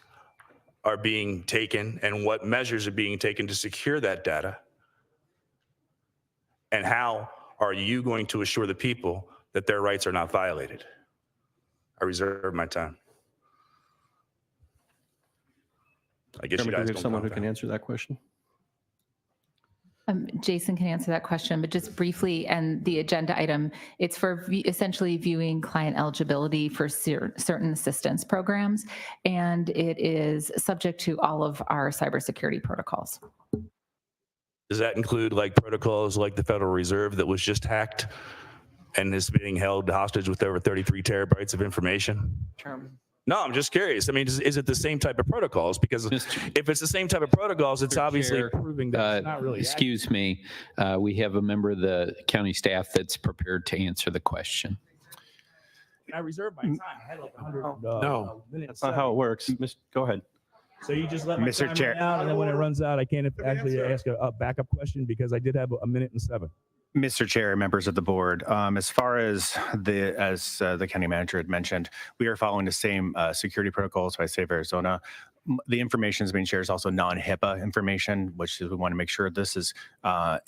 [SPEAKER 21] are being taken and what measures are being taken to secure that data? And how are you going to assure the people that their rights are not violated? I reserve my time. I guess you guys don't
[SPEAKER 2] someone who
[SPEAKER 21] know
[SPEAKER 2] can
[SPEAKER 21] that.
[SPEAKER 2] answer that question.
[SPEAKER 12] Jason can answer that question, but just briefly, and the agenda item, it's for essentially viewing client eligibility for certain assistance programs, and it is subject to all of our cybersecurity protocols.
[SPEAKER 21] Does that include like protocols like the Federal Reserve that was just hacked and is being held hostage with over 33 terabytes of information?
[SPEAKER 7] Chairman.
[SPEAKER 21] No, I'm just curious. I mean, is it the same type of protocols? Because if it's the same type of protocols, it's obviously
[SPEAKER 6] Chair,
[SPEAKER 21] proving that it's not really.
[SPEAKER 6] Excuse me, we have a member of the county staff that's prepared to answer the question.
[SPEAKER 22] I reserve my time. I had like 100
[SPEAKER 2] No,
[SPEAKER 22] minutes.
[SPEAKER 2] that's not how it works. Go ahead.
[SPEAKER 22] So you just let my
[SPEAKER 20] Mr.
[SPEAKER 22] time
[SPEAKER 20] Chair.
[SPEAKER 22] run out, and then when it runs out, I can't actually ask a backup question because I did have a minute and 7.
[SPEAKER 20] Mr. Chair, members of the board, as far as the county manager had mentioned, we are following the same security protocols by the state of Arizona. The information is being shared is also non-HIPAA information, which is we want to make sure this is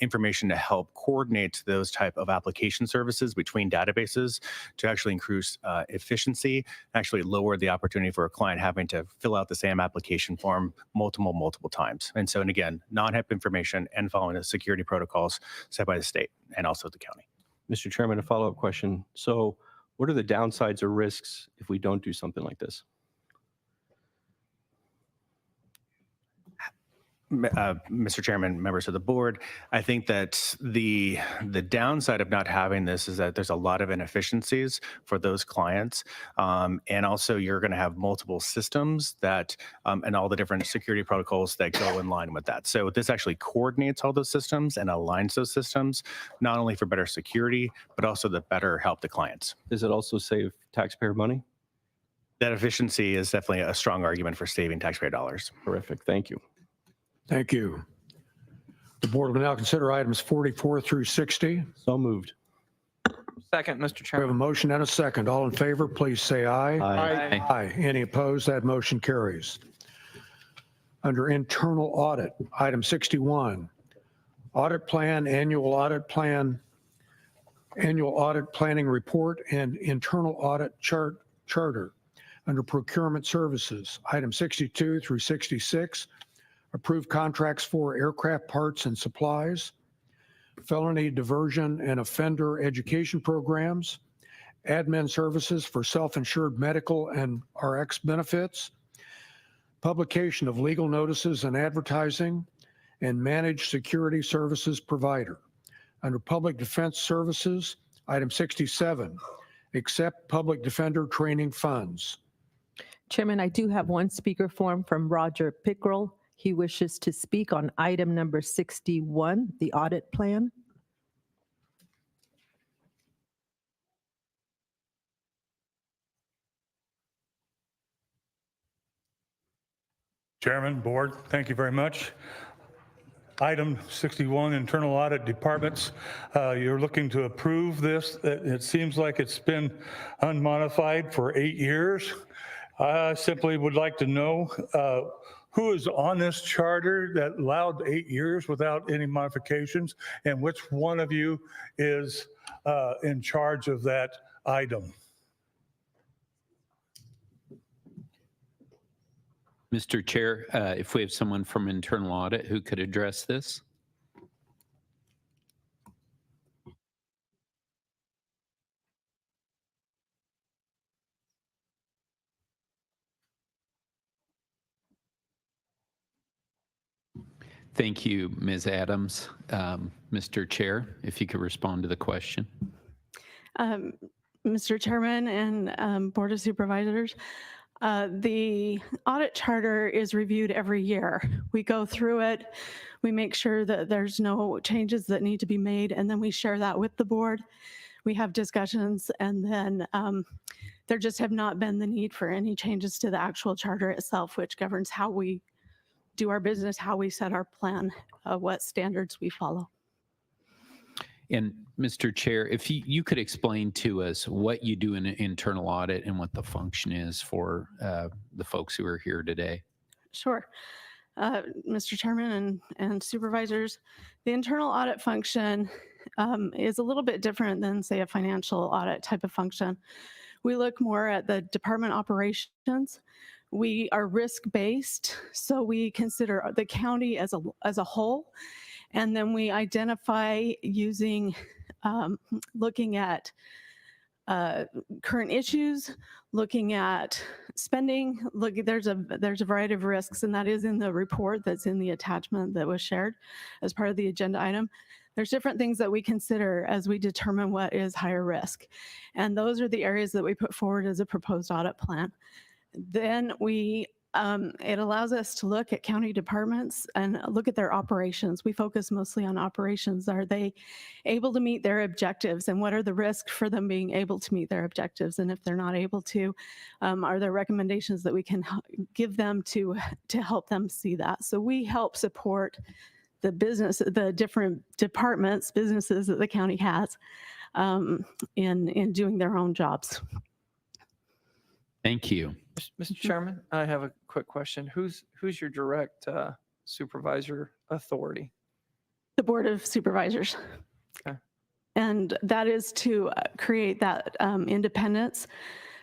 [SPEAKER 20] information to help coordinate those type of application services between databases to actually increase efficiency, actually lower the opportunity for a client having to fill out the same application form multiple times. And so, and again, non-HIPAA information and following the security protocols set by the state and also the county.
[SPEAKER 2] Mr. Chairman, a follow-up question. So what are the downsides or risks if we don't do something like this?
[SPEAKER 20] Mr. Chairman, members of the board, I think that the downside of not having this is that there's a lot of inefficiencies for those clients. And also you're going to have multiple systems that and all the different security protocols that go in line with that. So this actually coordinates all those systems and aligns those systems, not only for better security, but also to better help the clients.
[SPEAKER 2] Does it also save taxpayer money?
[SPEAKER 20] That efficiency is definitely a strong argument for saving taxpayer dollars.
[SPEAKER 2] Terrific. Thank you.
[SPEAKER 3] Thank you. The board will now consider items 44 through 60.
[SPEAKER 2] So moved.
[SPEAKER 7] Second, Mr.
[SPEAKER 3] We have a
[SPEAKER 7] Chairman.
[SPEAKER 3] motion and a second. All in favor, please say aye.
[SPEAKER 2] Aye.
[SPEAKER 3] Aye. Any opposed? That motion carries. Under internal audit, item 61, audit plan, annual audit plan, annual audit planning report, and internal audit charter. Under procurement services, item 62 through 66, approved contracts for aircraft parts and supplies, felony diversion and offender education programs, admin services for self-insured medical and RX benefits, publication of legal notices and advertising, and managed security services provider. Under public defense services, item 67, accept public defender training funds.
[SPEAKER 4] Chairman, I do have one speaker form from Roger Pickrell. He wishes to speak on item number 61, the audit plan.
[SPEAKER 1] Chairman, board, thank you very much. Item 61, internal audit departments. You're looking to approve this. It seems like it's been unmodified for 8 years. I simply would like to know who is on this charter that allowed 8 years without any modifications, and which one of you is in charge of that item.
[SPEAKER 6] Mr. Chair, if we have someone from internal audit who could address this. Thank you, Ms. Adams. Mr. Chair, if you could respond to the question.
[SPEAKER 5] Mr. Chairman and Board of Supervisors, the audit charter is reviewed every year. We go through it, we make sure that there's no changes that need to be made, and then we share that with the board. We have discussions, and then there just have not been the need for any changes to the actual charter itself, which governs how we do our business, how we set our plan, what standards we follow.
[SPEAKER 6] And Mr. Chair, if you could explain to us what you do in an internal audit and what the function is for the folks who are here today.
[SPEAKER 5] Sure. Mr. Chairman and supervisors, the internal audit function is a little bit different than, say, a financial audit type of function. We look more at the department operations. We are risk-based, so we consider the county as a whole, and then we identify using looking at current issues, looking at spending. Look, there's a variety of risks, and that is in the report that's in the attachment that was shared as part of the agenda item. There's different things that we consider as we determine what is higher risk, and those are the areas that we put forward as a proposed audit plan. Then it allows us to look at county departments and look at their operations. We focus mostly on operations. Are they able to meet their objectives, and what are the risks for them being able to meet their objectives? And if they're not able to, are there recommendations that we can give them to help them see that? So we help support the business, the different departments, businesses that the county has in doing their own jobs.
[SPEAKER 6] Thank you.
[SPEAKER 7] Mr. Chairman, I have a quick question. Who's your direct supervisor authority?
[SPEAKER 5] The Board of Supervisors.
[SPEAKER 7] Okay.
[SPEAKER 5] And that is to create that independence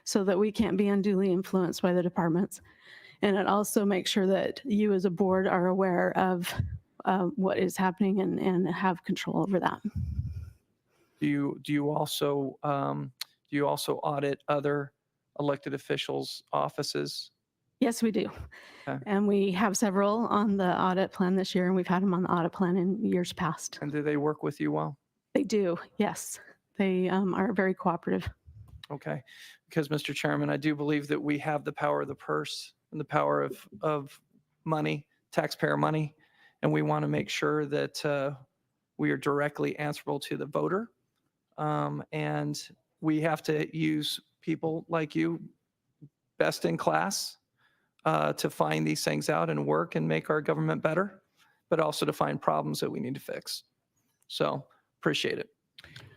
[SPEAKER 5] so that we can't be unduly influenced by the departments. And it also makes sure that you as a board are aware of what is happening and have control over that.
[SPEAKER 7] Do you also audit other elected officials' offices
[SPEAKER 5] Yes, we do.
[SPEAKER 7] Okay.
[SPEAKER 5] And we have several on the audit plan this year, and we've had them on the audit plan in years past.
[SPEAKER 7] And do they work with you well?
[SPEAKER 5] They do, yes. They are very cooperative.
[SPEAKER 7] Okay. Because, Mr. Chairman, I do believe that we have the power of the purse and the power of money, taxpayer money, and we want to make sure that we are directly answerable to the voter. And we have to use people like you, best in class, to find these things out and work and make our government better, but also to find problems that we need to fix. So appreciate it.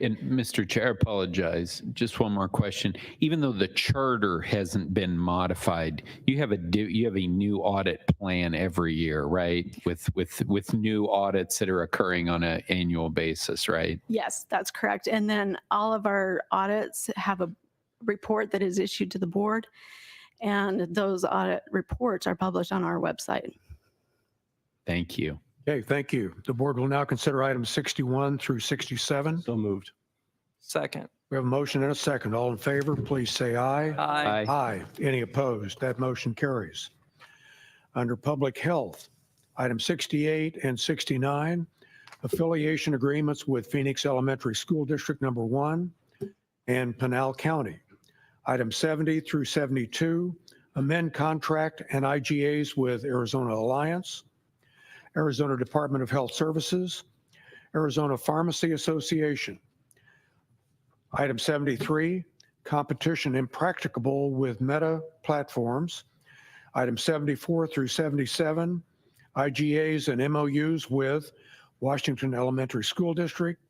[SPEAKER 6] And Mr. Chair, I apologize. Just one more question. Even though the charter hasn't been modified, you have a new audit plan every year, right? With new audits that are occurring on an annual basis, right?
[SPEAKER 5] Yes, that's correct. And then all of our audits have a report that is issued to the board, and those audit reports are published on our website.
[SPEAKER 6] Thank you.
[SPEAKER 3] Okay, thank you. The board will now consider items 61 through 67.
[SPEAKER 2] So moved.
[SPEAKER 7] Second.
[SPEAKER 3] We have a motion and a second. All in favor, please say aye.
[SPEAKER 7] Aye.
[SPEAKER 3] Aye. Any opposed? That motion carries. Under Public Health, item 68 and 69, affiliation agreements with Phoenix Elementary School District Number 1 and Pinal County. Item 70 through 72, amend contract and IGAs with Arizona Alliance, Arizona Department of Health Services, Arizona Pharmacy Association. Item 73, competition impracticable with Meta platforms. Item 74 through 77, IGAs and MOUs with Washington Elementary School District,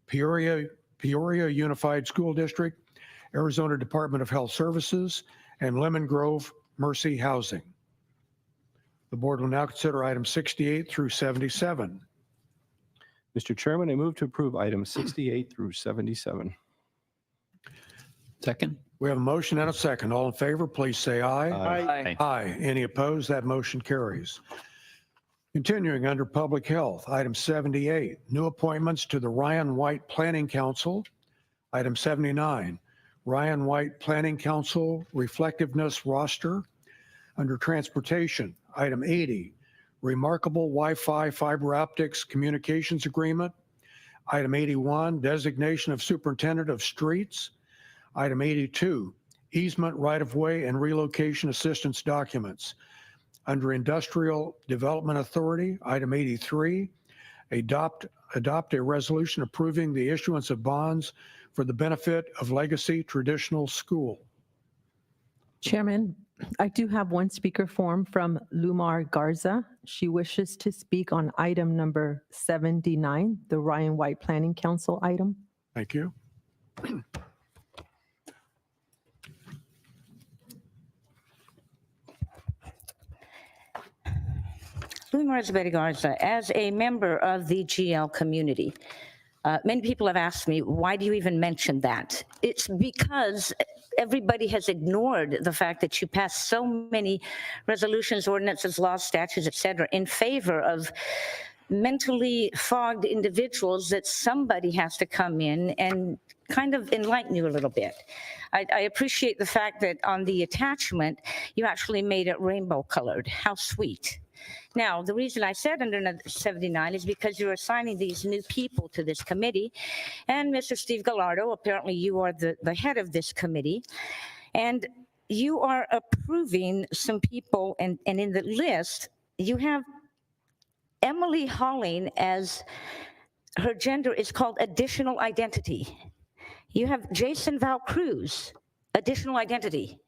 [SPEAKER 3] Peoria Unified School District, Arizona Department of Health Services, and Lemon Grove Mercy Housing. The board will now consider items 68 through 77.
[SPEAKER 2] Mr. Chairman, I move to approve items 68 through 77.
[SPEAKER 6] Second.
[SPEAKER 3] We have a motion and a second. All in favor, please say aye.
[SPEAKER 7] Aye.
[SPEAKER 3] Aye. Any opposed? That motion carries. Continuing under Public Health, item 78, new appointments to the Ryan White Planning Council. Item 79, Ryan White Planning Council Reflectiveness Roster. Under Transportation, item 80, Remarkable Wi-Fi Fiber Optics Communications Agreement. Item 81, Designation of Superintendent of Streets. Item 82, Easement Right-of-Way and Relocation Assistance Documents. Under Industrial Development Authority, item 83, adopt a resolution approving the issuance of bonds for the benefit of Legacy Traditional School.
[SPEAKER 4] Chairman, I do have one speaker form from Lumar Garza. She wishes to speak on item number 79, the Ryan White Planning Council item.
[SPEAKER 3] Thank you.
[SPEAKER 15] Elizabeth Garza, as a member of the GL community, many people have asked me, why do you even mention that? It's because everybody has ignored the fact that you passed so many resolutions, ordinances, laws, statutes, et cetera, in favor of mentally fogged individuals that somebody has to come in and kind of enlighten you a little bit. I appreciate the fact that on the attachment, you actually made it rainbow colored. How sweet. Now, the reason I said under 79 is because you're assigning these new people to this committee. And Mr. Steve Gallardo, apparently you are the head of this committee. And you are approving some people, and in the list, you have Emily Holling as her gender is called additional identity. You have Jason Val Cruz, additional identity,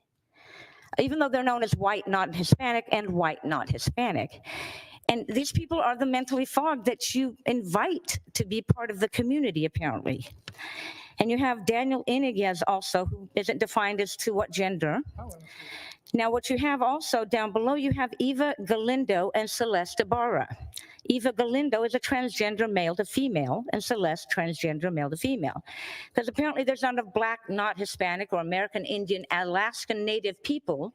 [SPEAKER 15] even though they're known as white, not Hispanic, and white, not Hispanic. And these people are the mentally fogged that you invite to be part of the community, apparently. And you have Daniel Iniguez also, who isn't defined as to what gender. Now, what you have also down below, you have Eva Galindo and Celeste Ibarra. Eva Galindo is a transgender male to female, and Celeste transgender male to female. Because apparently there's not enough Black, not Hispanic, or American Indian, Alaskan Native people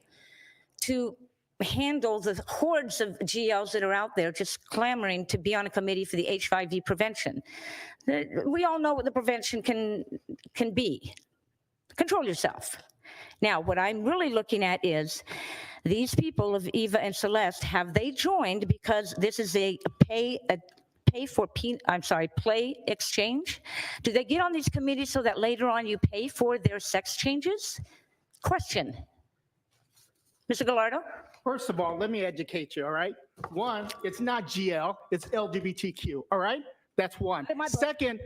[SPEAKER 15] to handle the hordes of GLs that are out there just clamoring to be on a committee for the HIV prevention. We all know what the prevention can be. Control yourself. Now, what I'm really looking at is these people of Eva and Celeste, have they joined because this is a play exchange? Do they get on these committees so that later on you pay for their sex changes? Question. Mr. Gallardo?
[SPEAKER 9] First of all, let me educate you, all right? One, it's not GL, it's LGBTQ, all right? That's one. Second,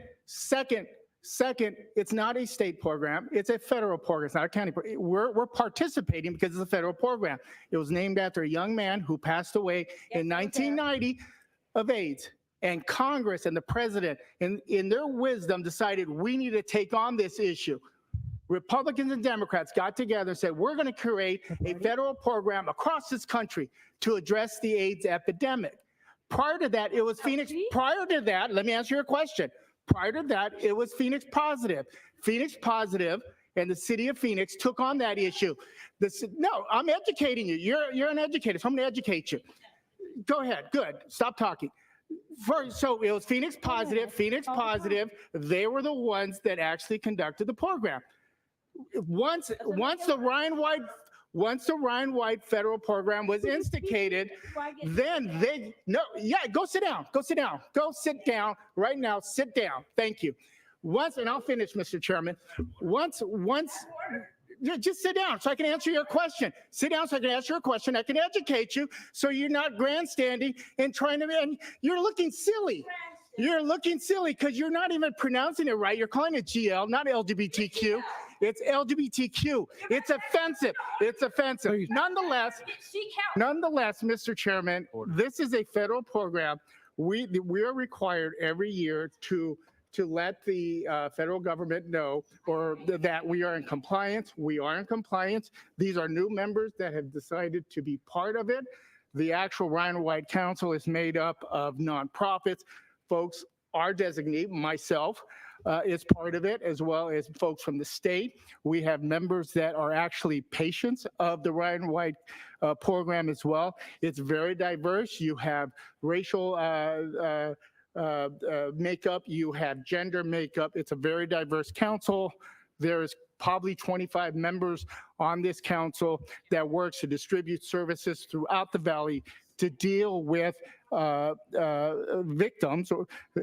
[SPEAKER 9] it's not a state program, it's a federal program, it's not a county program. We're participating because it's a federal program. It was named after a young man who passed away in 1990 of AIDS. And Congress and the president, in their wisdom, decided we need to take on this issue. Republicans and Democrats got together and said, we're going to create a federal program across this country to address the AIDS epidemic. Prior to that, it was Phoenix. Prior to that, let me answer your question. Prior to that, it was Phoenix Positive. Phoenix Positive and the city of Phoenix took on that issue. No, I'm educating you. You're an educator, so I'm going to educate you. Go ahead. Good. Stop talking. So it was Phoenix Positive. Phoenix Positive, they were the ones that actually conducted the program. Once the Ryan White federal program was instigated, then go sit down right now, sit down. Thank you. And I'll finish, Mr. Chairman. Just sit down so I can answer your question. Sit down so I can answer your question. I can educate you so you're not grandstanding and and you're looking silly. You're looking silly because you're not even pronouncing it right. You're calling it GL, not LGBTQ. It's LGBTQ. It's offensive. It's offensive. Nonetheless, Mr. Chairman, this is a federal program. We are required every year to let the federal government know that we are in compliance. We are in compliance. These are new members that have decided to be part of it. The actual Ryan White Council is made up of nonprofits. Folks, our designee, myself, is part of it, as well as folks from the state. We have members that are actually patients of the Ryan White program as well. It's very diverse. You have racial makeup, you have gender makeup. It's a very diverse council. There's probably 25 members on this council that works to distribute services throughout the valley to deal with victims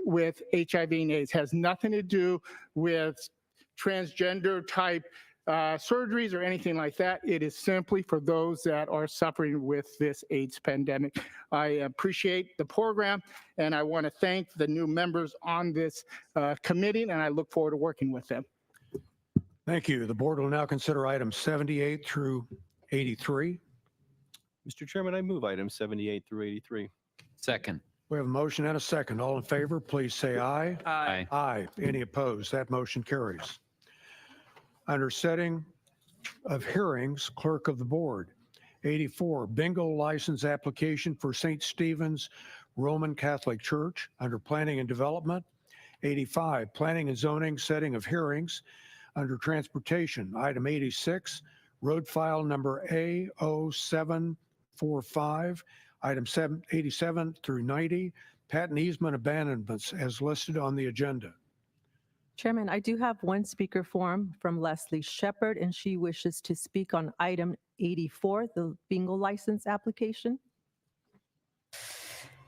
[SPEAKER 9] with HIV and AIDS. Has nothing to do with transgender type surgeries or anything like that. It is simply for those that are suffering with this AIDS pandemic. I appreciate the program, and I want to thank the new members on this committee, and I look forward to working with them.
[SPEAKER 3] Thank you. The board will now consider items 78 through 83.
[SPEAKER 2] Mr. Chairman, I move items 78 through 83.
[SPEAKER 6] Second.
[SPEAKER 3] We have a motion and a second. All in favor, please say aye.
[SPEAKER 6] Aye.
[SPEAKER 3] Aye. Any opposed? That motion carries. Under setting of hearings, clerk of the board. 84, bingo license application for St. Stephen's Roman Catholic Church. Under planning and development. 85, planning and zoning, setting of hearings. Under transportation, item 86, road file number A0745, item 87 through 90, patent easement abandonments as listed on the agenda.
[SPEAKER 4] Chairman, I do have one speaker form from Leslie Shepard, and she wishes to speak on item 84, the bingo license application.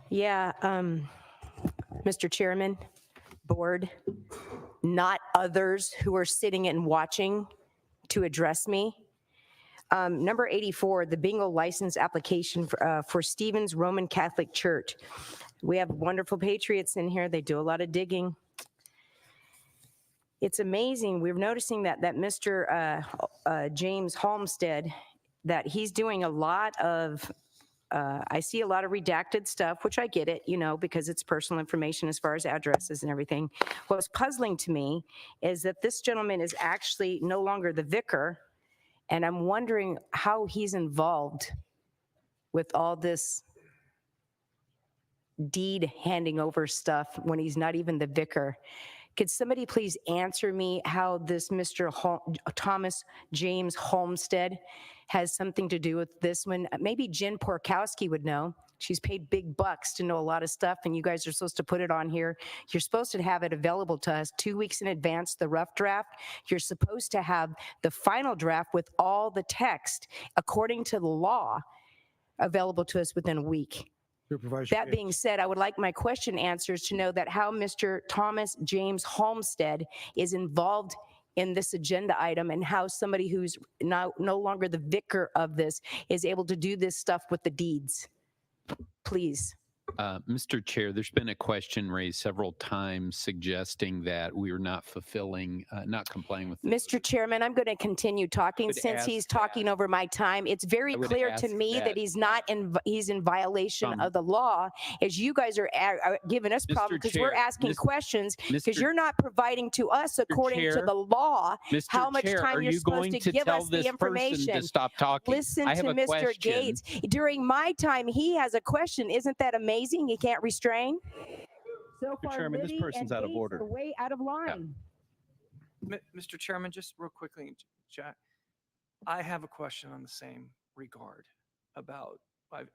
[SPEAKER 8] Yeah, Mr. Chairman, board, not others who are sitting and watching to address me. Number 84, the bingo license application for Stephen's Roman Catholic Church. We have wonderful patriots in here. They do a lot of digging. It's amazing. We're noticing that Mr. James Halmstead, that he's doing a lot of, I see a lot of redacted stuff, which I get it, because it's personal information as far as addresses and everything. What's puzzling to me is that this gentleman is actually no longer the vicar, and I'm wondering how he's involved with all this deed handing over stuff when he's not even the vicar. Could somebody please answer me how this Thomas James Homestead has something to do with this one? Maybe Jen Porkowski would know. She's paid big bucks to know a lot of stuff, and you guys are supposed to put it on here. You're supposed to have it available to us 2 weeks in advance, the rough draft. You're supposed to have the final draft with all the text, according to the law, available to us within a week.
[SPEAKER 3] Supervisor
[SPEAKER 8] That being said, I would like my question answers to know that how Mr. Thomas James Homestead is involved in this agenda item and how somebody who's no longer the vicar of this is able to do this stuff with the deeds. Please.
[SPEAKER 6] Mr. Chair, there's been a question raised several times suggesting that we are not fulfilling, not complying with.
[SPEAKER 8] Mr. Chairman, I'm going to continue talking
[SPEAKER 6] would
[SPEAKER 8] since
[SPEAKER 6] ask
[SPEAKER 8] he's talking over my time. It's very
[SPEAKER 6] I would
[SPEAKER 8] clear to
[SPEAKER 6] ask
[SPEAKER 8] me that he's in violation of the law, as you guys are giving us problems because we're
[SPEAKER 6] Chair,
[SPEAKER 8] asking questions because
[SPEAKER 6] Mr.
[SPEAKER 8] you're not providing to us according to
[SPEAKER 6] Chair,
[SPEAKER 8] the law
[SPEAKER 6] Mr.
[SPEAKER 8] how much
[SPEAKER 6] Chair,
[SPEAKER 8] time
[SPEAKER 6] are
[SPEAKER 8] you're
[SPEAKER 6] you
[SPEAKER 8] supposed
[SPEAKER 6] going
[SPEAKER 8] to give
[SPEAKER 6] tell
[SPEAKER 8] us the
[SPEAKER 6] this person
[SPEAKER 8] information.
[SPEAKER 6] to stop talking?
[SPEAKER 8] Listen
[SPEAKER 6] I have
[SPEAKER 8] to
[SPEAKER 6] a
[SPEAKER 8] Mr.
[SPEAKER 6] question.
[SPEAKER 8] Gates. During my time, he has a question. Isn't that amazing? He can't restrain. So far,
[SPEAKER 2] Chairman, this
[SPEAKER 8] Liddy
[SPEAKER 2] person's
[SPEAKER 8] and
[SPEAKER 2] out of
[SPEAKER 8] Gates
[SPEAKER 2] order.
[SPEAKER 8] are way out of line.
[SPEAKER 7] Mr. Chairman, just real quickly, Jack, I have a question on the same regard about,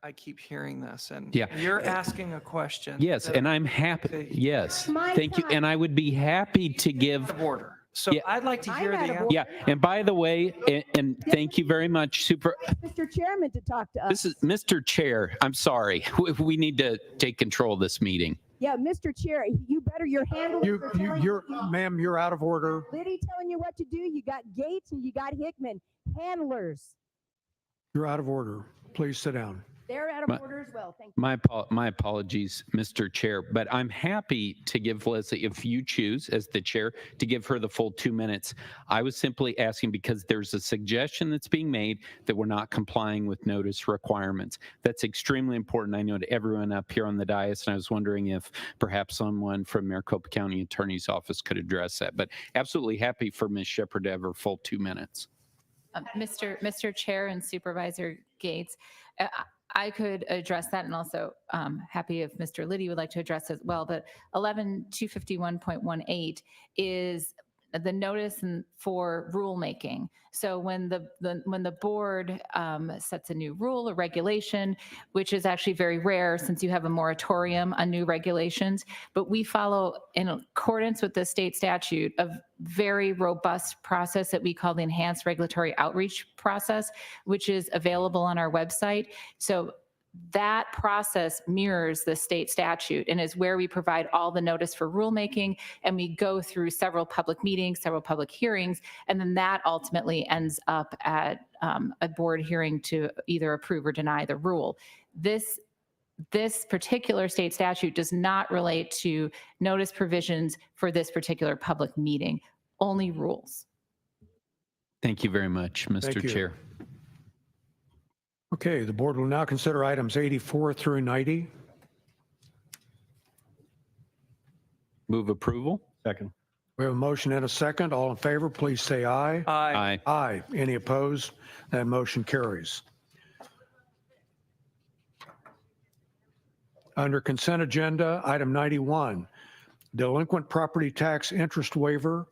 [SPEAKER 7] I keep hearing this, and
[SPEAKER 6] Yeah.
[SPEAKER 7] you're asking a question.
[SPEAKER 6] Yes,
[SPEAKER 7] that-
[SPEAKER 6] and I'm happy. Yes,
[SPEAKER 8] My
[SPEAKER 6] thank you.
[SPEAKER 8] time.
[SPEAKER 6] And I would be happy to give.
[SPEAKER 7] Out of order. So
[SPEAKER 6] Yeah.
[SPEAKER 7] I'd like to hear the
[SPEAKER 8] out of
[SPEAKER 7] answer.
[SPEAKER 6] Yeah, and by the way, and thank you very much,
[SPEAKER 8] Mr. Chairman to talk to us.
[SPEAKER 6] This is Mr. Chair. I'm sorry. We need to take control of this meeting.
[SPEAKER 8] Yeah, Mr. Chair, you better your handle.
[SPEAKER 3] Ma'am, you're out of order.
[SPEAKER 8] Liddy telling you what to do. You got Gates and you got Hickman, handlers.
[SPEAKER 3] You're out of order. Please sit down.
[SPEAKER 8] They're out of order as well. Thank you.
[SPEAKER 6] My apologies, Mr. Chair, but I'm happy to give Leslie, if you choose as the chair, to give her the full 2 minutes. I was simply asking because there's a suggestion that's being made that we're not complying with notice requirements. That's extremely important. I know to everyone up here on the dais, and I was wondering if perhaps someone from Maricopa County Attorney's Office could address that. But absolutely happy for Ms. Shepherd to have her full 2 minutes.
[SPEAKER 12] Mr. Chair and Supervisor Gates, I could address that, and also happy if Mr. Liddy would like to address as well. But 11251.18 is the notice for rulemaking. So when the board sets a new rule or regulation, which is actually very rare since you have a moratorium on new regulations, but we follow in accordance with the state statute a very robust process that we call the enhanced regulatory outreach process, which is available on our website. So that process mirrors the state statute and is where we provide all the notice for rulemaking, and we go through several public meetings, several public hearings, and then that ultimately ends up at a board hearing to either approve or deny the rule. This particular state statute does not relate to notice provisions for this particular public meeting, only rules.
[SPEAKER 6] Thank you very much, Mr.
[SPEAKER 3] Thank you.
[SPEAKER 6] Chair.
[SPEAKER 3] Okay, the board will now consider items 84 through 90.
[SPEAKER 6] Move approval.
[SPEAKER 2] Second.
[SPEAKER 3] We have a motion and a second. All in favor, please say aye.
[SPEAKER 7] Aye.
[SPEAKER 3] Aye. Any opposed? That motion carries. Under consent agenda, item 91, delinquent property tax interest waiver.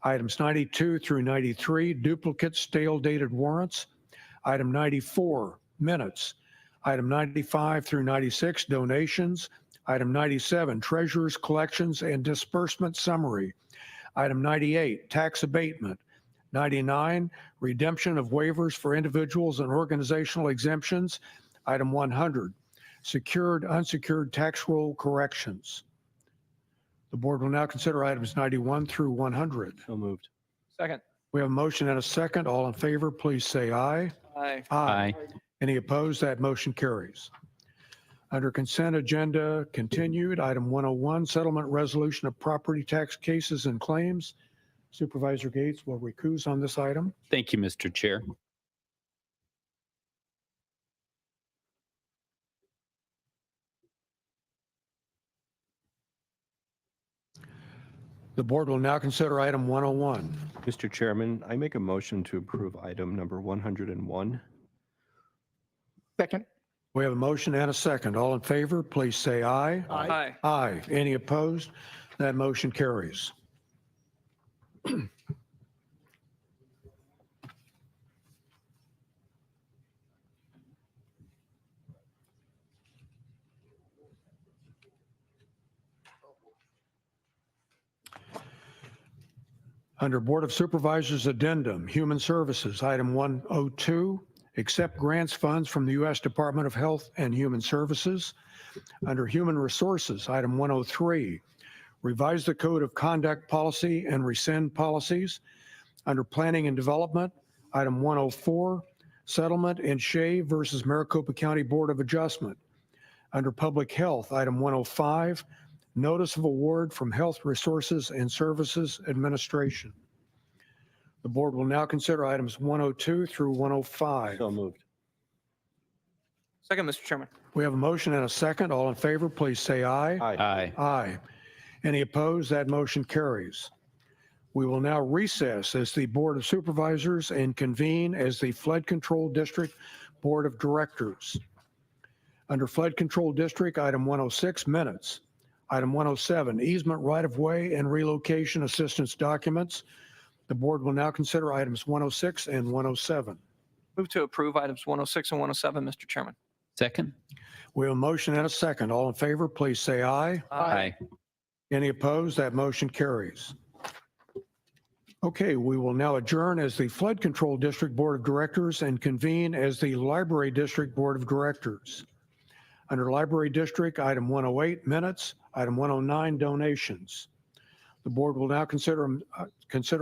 [SPEAKER 3] Items 92 through 93, duplicate stale dated warrants. Item 94, minutes. Item 95 through 96, donations. Item 97, treasurer's collections and disbursement summary. Item 98, tax abatement. 99, redemption of waivers for individuals and organizational exemptions. Item 100, secured, unsecured tax roll corrections. The board will now consider items 91 through 100.
[SPEAKER 2] So moved.
[SPEAKER 7] Second.
[SPEAKER 3] We have a motion and a second. All in favor, please say aye.
[SPEAKER 7] Aye.
[SPEAKER 6] Aye.
[SPEAKER 3] Any opposed? That motion carries. Under consent agenda continued, item 101, settlement resolution of property tax cases and claims. Supervisor Gates will recuse on this item.
[SPEAKER 6] Thank you, Mr. Chair.
[SPEAKER 3] The board will now consider item 101.
[SPEAKER 2] Mr. Chairman, I make a motion to approve item number 101.
[SPEAKER 9] Second.
[SPEAKER 3] We have a motion and a second. All in favor, please say aye.
[SPEAKER 7] Aye.
[SPEAKER 3] Aye. Any opposed? That motion carries. Under Board of Supervisors Addendum, Human Services, item 102, accept grants funds from the U.S. Department of Health and Human Services. Under Human Resources, item 103, revise the Code of Conduct Policy and rescind policies. Under Planning and Development, item 104, settlement in Shea versus Maricopa County Board of Adjustment. Under Public Health, item 105, notice of award from Health Resources and Services Administration. The board will now consider items 102 through 105.
[SPEAKER 2] So moved.
[SPEAKER 7] Second, Mr. Chairman.
[SPEAKER 3] We have a motion and a second. All in favor, please say aye.
[SPEAKER 6] Aye.
[SPEAKER 3] Aye. Any opposed? That motion carries. We will now recess as the Board of Supervisors and convene as the Flood Control District Board of Directors. Under Flood Control District, item 106, minutes. Item 107, easement right-of-way and relocation assistance documents. The board will now consider items 106 and 107.
[SPEAKER 7] Move to approve items 106 and 107, Mr. Chairman.
[SPEAKER 6] Second.
[SPEAKER 3] We have a motion and a second. All in favor, please say aye.
[SPEAKER 6] Aye.
[SPEAKER 3] Any opposed? That motion carries. Okay, we will now adjourn as the Flood Control District Board of Directors and convene as the Library District Board of Directors. Under Library District, item 108, minutes. Item 109, donations. The board will now consider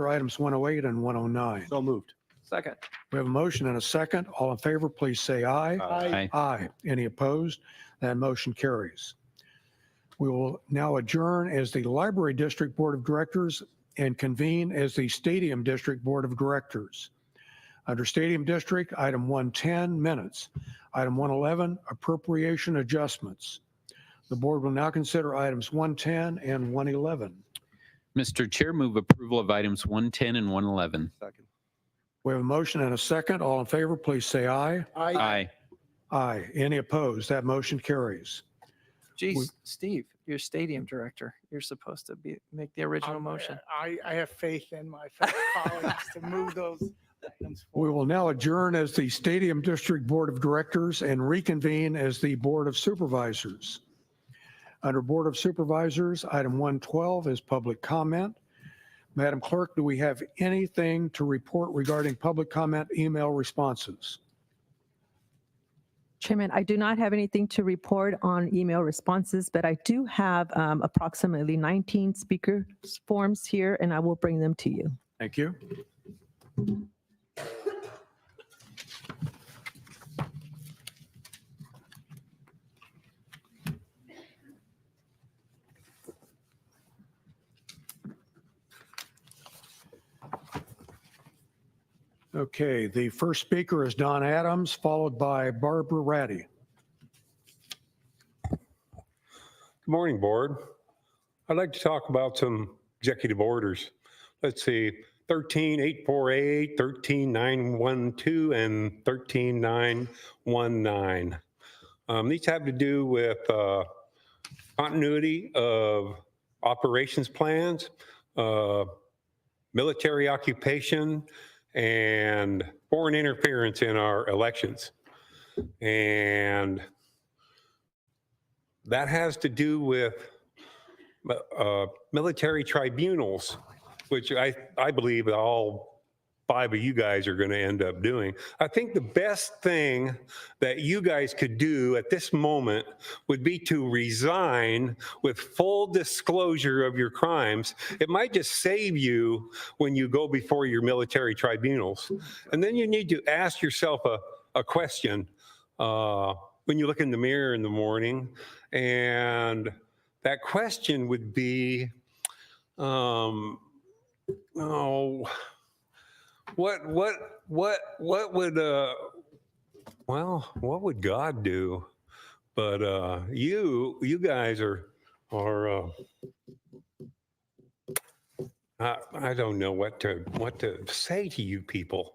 [SPEAKER 3] items 108 and 109.
[SPEAKER 2] So moved.
[SPEAKER 7] Second.
[SPEAKER 3] We have a motion and a second. All in favor, please say aye.
[SPEAKER 6] Aye.
[SPEAKER 3] Aye. Any opposed? That motion carries. We will now adjourn as the Library District Board of Directors and convene as the Stadium District Board of Directors. Under Stadium District, item 110, minutes. Item 111, appropriation adjustments. The board will now consider items 110 and 111.
[SPEAKER 6] Mr. Chair, move approval of items 110 and 111.
[SPEAKER 2] Second.
[SPEAKER 3] We have a motion and a second. All in favor, please say aye.
[SPEAKER 6] Aye.
[SPEAKER 3] Aye. Any opposed? That motion carries.
[SPEAKER 7] Geez, Steve, you're stadium director. You're supposed to make the original motion.
[SPEAKER 9] I have faith in my fellow colleagues to move those items
[SPEAKER 3] We will now adjourn as the Stadium District Board of Directors and reconvene as the Board of Supervisors. Under Board of Supervisors, item 112 is public comment. Madam Clerk, do we have anything to report regarding public comment email responses?
[SPEAKER 4] Chairman, I do not have anything to report on email responses, but I do have approximately 19 speaker forms here, and I will bring them to you.
[SPEAKER 3] Thank you. Okay, the first speaker is Don Adams, followed by Barbara Ratty.
[SPEAKER 10] Good morning, Board. I'd like to talk about some executive orders. Let's see, 13848, 13912, and 13919. These have to do with continuity of operations plans, military occupation, and foreign interference in our elections. And that has to do with military tribunals, which I believe all 5 of you guys are going to end up doing. I think the best thing that you guys could do at this moment would be to resign with full disclosure of your crimes. It might just save you when you go before your military tribunals. And then you need to ask yourself a question when you look in the mirror in the morning. And that question would be, what would God do? But you guys are I don't know what to say to you people.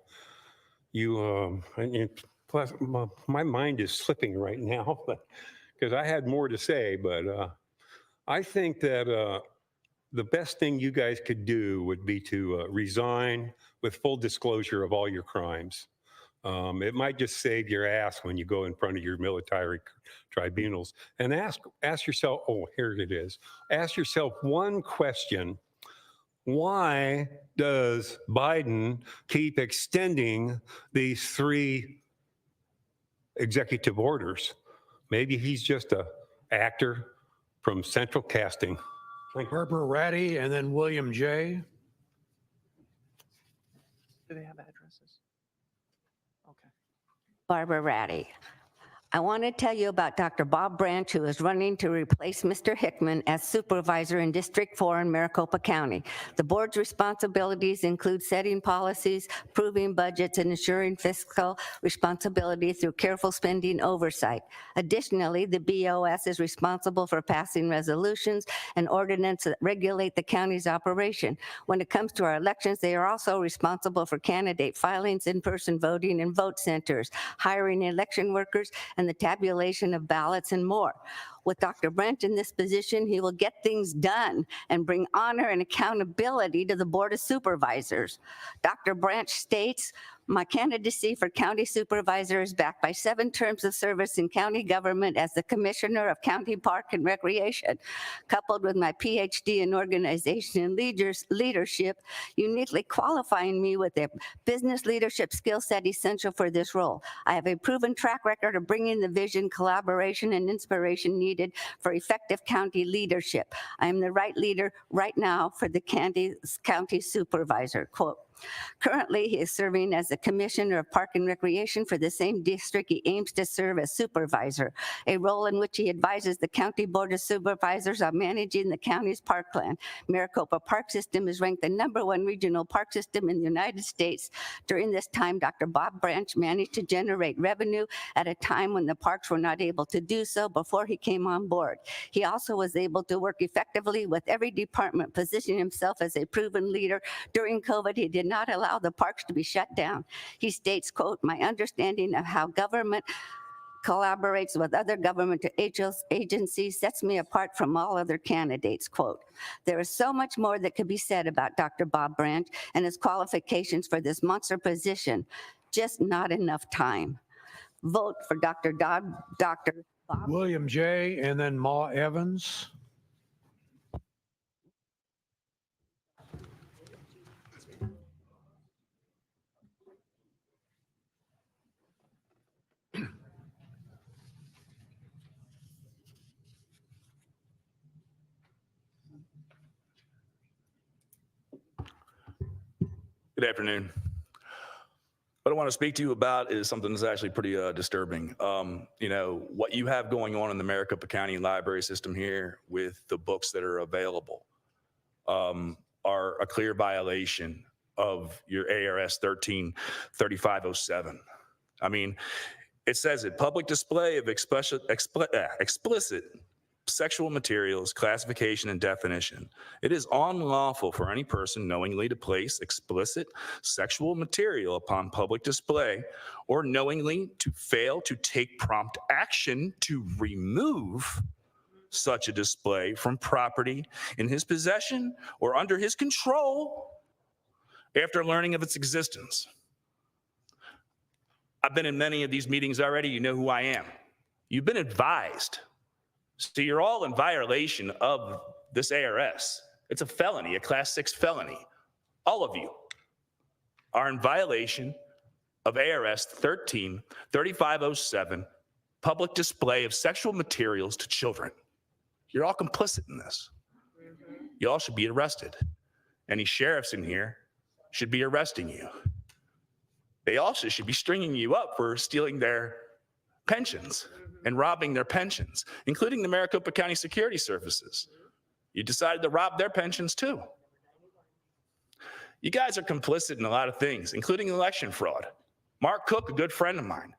[SPEAKER 10] Plus my mind is slipping right now, but because I had more to say, but I think that the best thing you guys could do would be to resign with full disclosure of all your crimes. It might just save your ass when you go in front of your military tribunals and ask yourself, oh, here it is. Ask yourself one question. Why does Biden keep extending these 3 executive orders? Maybe he's just an actor from Central Casting.
[SPEAKER 3] Barbara Ratty and then William J.
[SPEAKER 7] Do they have addresses? Okay.
[SPEAKER 11] Barbara Ratty. I want to tell you about Dr. Bob Branch, who is running to replace Mr. Hickman as supervisor in District 4 in Maricopa County. The board's responsibilities include setting policies, approving budgets, and ensuring fiscal responsibility through careful spending oversight. Additionally, the BOS is responsible for passing resolutions and ordinances that regulate the county's operation. When it comes to our elections, they are also responsible for candidate filings, in-person voting, and vote centers, hiring election workers, and the tabulation of ballots and more. With Dr. Branch in this position, he will get things done and bring honor and accountability to the Board of Supervisors. Dr. Branch states, my candidacy for county supervisor is backed by 7 terms of service in county government as the Commissioner of County Park and Recreation, coupled with my PhD in organization and leadership, uniquely qualifying me with a business leadership skill set essential for this role. I have a proven track record of bringing the vision, collaboration, and inspiration needed for effective county leadership. I am the right leader right now for the county supervisor. Quote. Currently, he is serving as the Commissioner of Park and Recreation for the same district he aims to serve as supervisor, a role in which he advises the County Board of Supervisors on managing the county's park plan. Maricopa Park System is ranked the #1 regional park system in the United States. During this time, Dr. Bob Branch managed to generate revenue at a time when the parks were not able to do so before he came on board. He also was able to work effectively with every department, positioning himself as a proven leader. During COVID, he did not allow the parks to be shut down. He states, quote, my understanding of how government collaborates with other government agencies sets me apart from all other candidates, quote. There is so much more that could be said about Dr. Bob Branch and his qualifications for this monster position, just not enough time. Vote for Dr. Bob.
[SPEAKER 3] William J. and then Ma Evans.
[SPEAKER 21] Good afternoon. What I want to speak to you about is something that's actually pretty disturbing. What you have going on in the Maricopa County library system here with the books that are available are a clear violation of your ARS 133507. I mean, it says it, public display of explicit sexual materials, classification, and definition. It is unlawful for any person knowingly to place explicit sexual material upon public display or knowingly to fail to take prompt action to remove such a display from property in his possession or under his control after learning of its existence. I've been in many of these meetings already. You know who I am. You've been advised. So you're all in violation of this ARS. It's a felony, a class 6 felony. All of you are in violation of ARS 133507, public display of sexual materials to children. You're all complicit in this. You all should be arrested. Any sheriffs in here should be arresting you. They also should be stringing you up for stealing their pensions and robbing their pensions, including the Maricopa County Security Services. You decided to rob their pensions too. You guys are complicit in a lot of things, including election fraud. Mark Cook, a good friend of mine,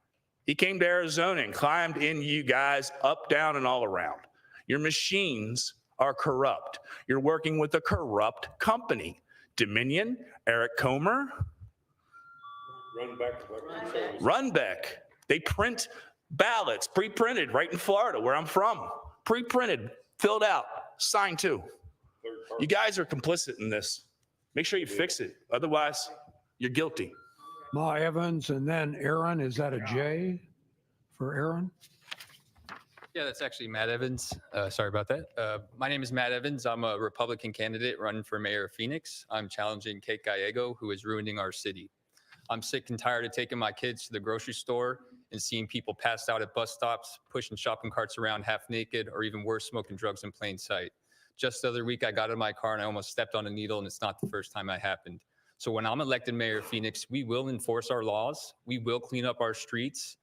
[SPEAKER 21] he came to Arizona and climbed in you guys up, down, and all around. Your machines are corrupt. You're working with a corrupt company. Dominion, Eric Comer, Runbeck. They print ballots, pre-printed right in Florida, where I'm from. Pre-printed, filled out, signed too. You guys are complicit in this. Make sure you fix it. Otherwise, you're guilty.
[SPEAKER 3] Ma Evans and then Aaron. Is that a J for Aaron?
[SPEAKER 13] Yeah, that's actually Matt Evans. Sorry about that. My name is Matt Evans. I'm a Republican candidate running for mayor of Phoenix. I'm challenging Kate Gallego, who is ruining our city. I'm sick and tired of taking my kids to the grocery store and seeing people passed out at bus stops, pushing shopping carts around half naked, or even worse, smoking drugs in plain sight. Just the other week, I got out of my car and I almost stepped on a needle, and it's not the first time that happened. So when I'm elected mayor of Phoenix, we will enforce our laws, we will clean up our streets,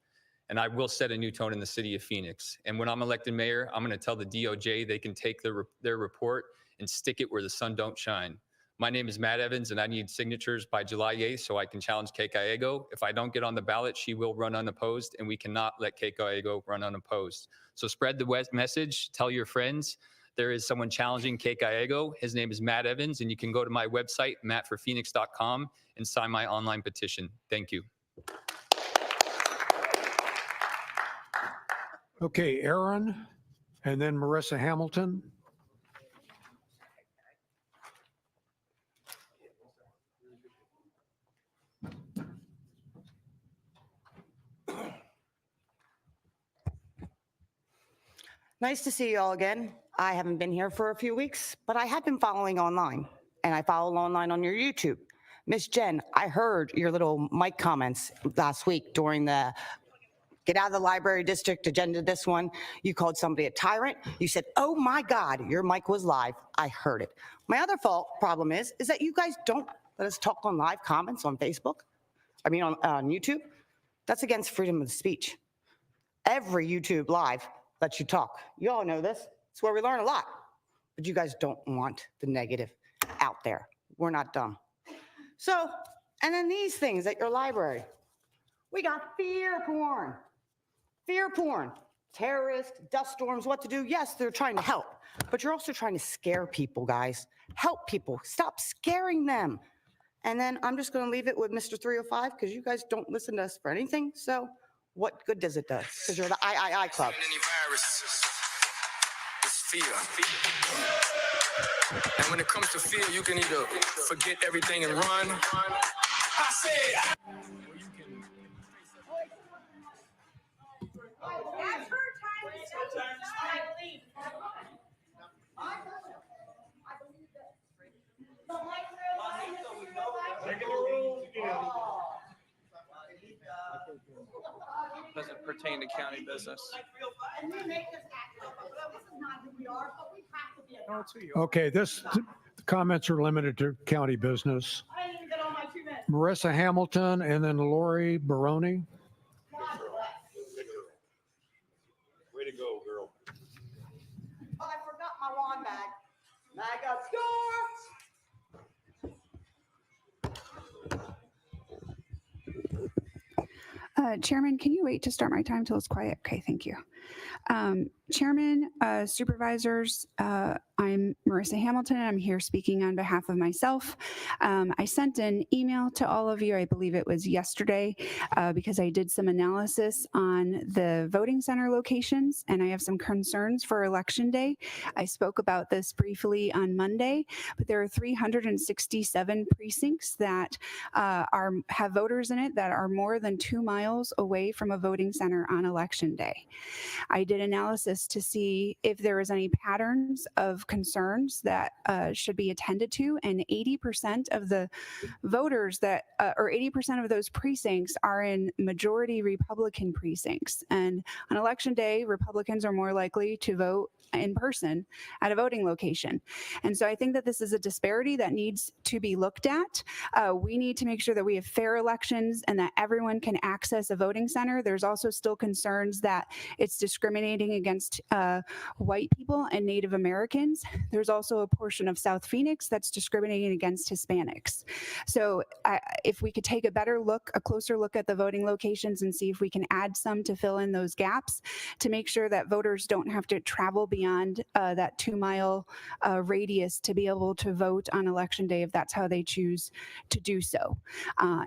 [SPEAKER 13] and I will set a new tone in the city of Phoenix. And when I'm elected mayor, I'm going to tell the DOJ they can take their report and stick it where the sun don't shine. My name is Matt Evans, and I need signatures by July 8th so I can challenge Kate Gallego. If I don't get on the ballot, she will run unopposed, and we cannot let Kate Gallego run unopposed. So spread the message, tell your friends. There is someone challenging Kate Gallego. His name is Matt Evans, and you can go to my website, mattforphoenix.com, and sign my online petition. Thank you.
[SPEAKER 3] Okay, Aaron and then Marissa Hamilton.
[SPEAKER 14] Nice to see you all again. I haven't been here for a few weeks, but I have been following online, and I follow online on your YouTube. Miss Jen, I heard your little mic comments last week during the get out of the library district agenda, this one. You called somebody a tyrant. You said, oh my God, your mic was live. I heard it. My other problem is that you guys don't let us talk on live comments on Facebook. I mean, on YouTube. That's against freedom of speech. Every YouTube live lets you talk. You all know this. It's where we learn a lot. But you guys don't want the negative out there. We're not dumb. So, and then these things at your library. We got fear porn. Fear porn. Terrorists, dust storms, what to do. Yes, they're trying to help. But you're also trying to scare people, guys. Help people. Stop scaring them. And then I'm just going to leave it with Mr. 305 because you guys don't listen to us for anything. So what good does it do? Because you're the I club.
[SPEAKER 23] It's fear. And when it comes to fear, you can either forget everything and run. I said.
[SPEAKER 7] Doesn't pertain to county business.
[SPEAKER 3] Okay, the comments are limited to county business. Marissa Hamilton and then Lori Baroni.
[SPEAKER 21] Way to go, girl.
[SPEAKER 14] Oh, I forgot my wand bag. I got score.
[SPEAKER 24] Chairman, can you wait to start my time till it's quiet? Okay, thank you. Chairman, supervisors, I'm Marissa Hamilton. I'm here speaking on behalf of myself. I sent an email to all of you, I believe it was yesterday, because I did some analysis on the voting center locations and I have some concerns for Election Day. I spoke about this briefly on Monday, but there are 367 precincts that have voters in it that are more than 2 miles away from a voting center on Election Day. I did analysis to see if there was any patterns of concerns that should be attended to, and 80% of the voters that, or 80% of those precincts are in majority Republican precincts. And on Election Day, Republicans are more likely to vote in person at a voting location. And so I think that this is a disparity that needs to be looked at. We need to make sure that we have fair elections and that everyone can access a voting center. There's also still concerns that it's discriminating against white people and Native Americans. There's also a portion of South Phoenix that's discriminating against Hispanics. So if we could take a closer look at the voting locations and see if we can add some to fill in those gaps to make sure that voters don't have to travel beyond that 2 mile radius to be able to vote on Election Day if that's how they choose to do so.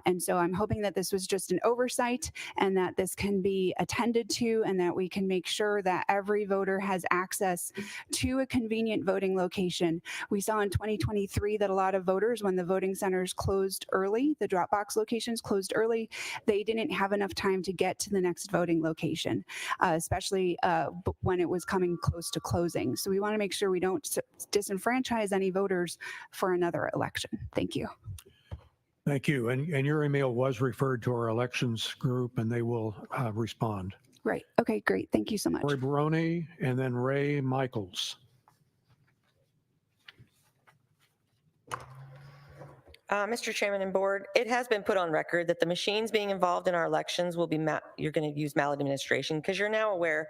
[SPEAKER 24] And so I'm hoping that this was just an oversight and that this can be attended to and that we can make sure that every every voter has access to a convenient voting location. We saw in 2023 that a lot of voters, when the voting centers closed early, the drop box locations closed early, they didn't have enough time to get to the next voting location, especially when it was coming close to closing. So we want to make sure we don't disenfranchise any voters for another election. Thank you.
[SPEAKER 3] Thank you. And your email was referred to our elections group, and they will respond.
[SPEAKER 24] Right. Okay, great. Thank you so much.
[SPEAKER 3] Roy Barone and then Ray Michaels.
[SPEAKER 16] Mr. Chairman and Board, it has been put on record that the machines being involved in our elections will be, you're going to use maladministration, because you're now aware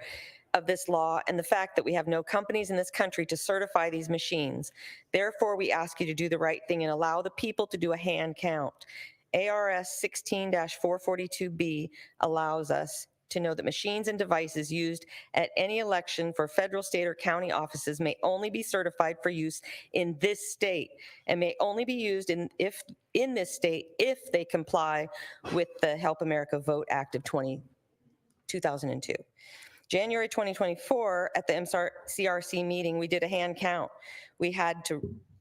[SPEAKER 16] of this law and the fact that we have no companies in this country to certify these machines. Therefore, we ask you to do the right thing and allow the people to do a hand count. ARS 16-442B allows us to know that machines and devices used at any election for federal, state, or county offices may only be certified for use in this state and may only be used in this state if they comply with the Help America Vote Act of 2002. January 2024, at the MCRC meeting, we did a hand count. We had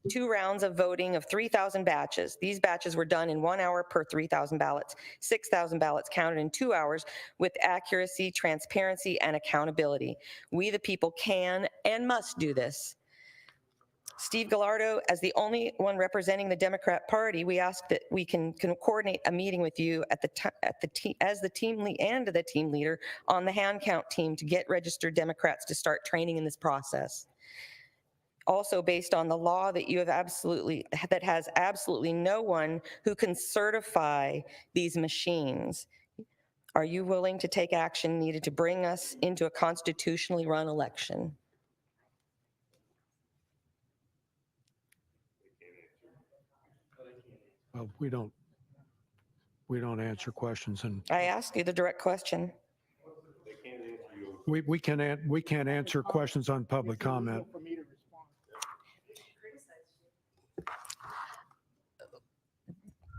[SPEAKER 16] 2 rounds of voting of 3,000 batches. These batches were done in 1 hour per 3,000 ballots, 6,000 ballots counted in 2 hours with accuracy, transparency, and accountability. We, the people, can and must do this. Steve Gallardo, as the only one representing the Democrat Party, we ask that we can coordinate a meeting with you as the team leader on the hand count team to get registered Democrats to start training in this process. Also, based on the law that has absolutely no one who can certify these machines, are you willing to take action needed to bring us into a constitutionally run election?
[SPEAKER 3] We don't answer questions, and
[SPEAKER 16] I asked you the direct question.
[SPEAKER 3] we can't answer questions on public comment.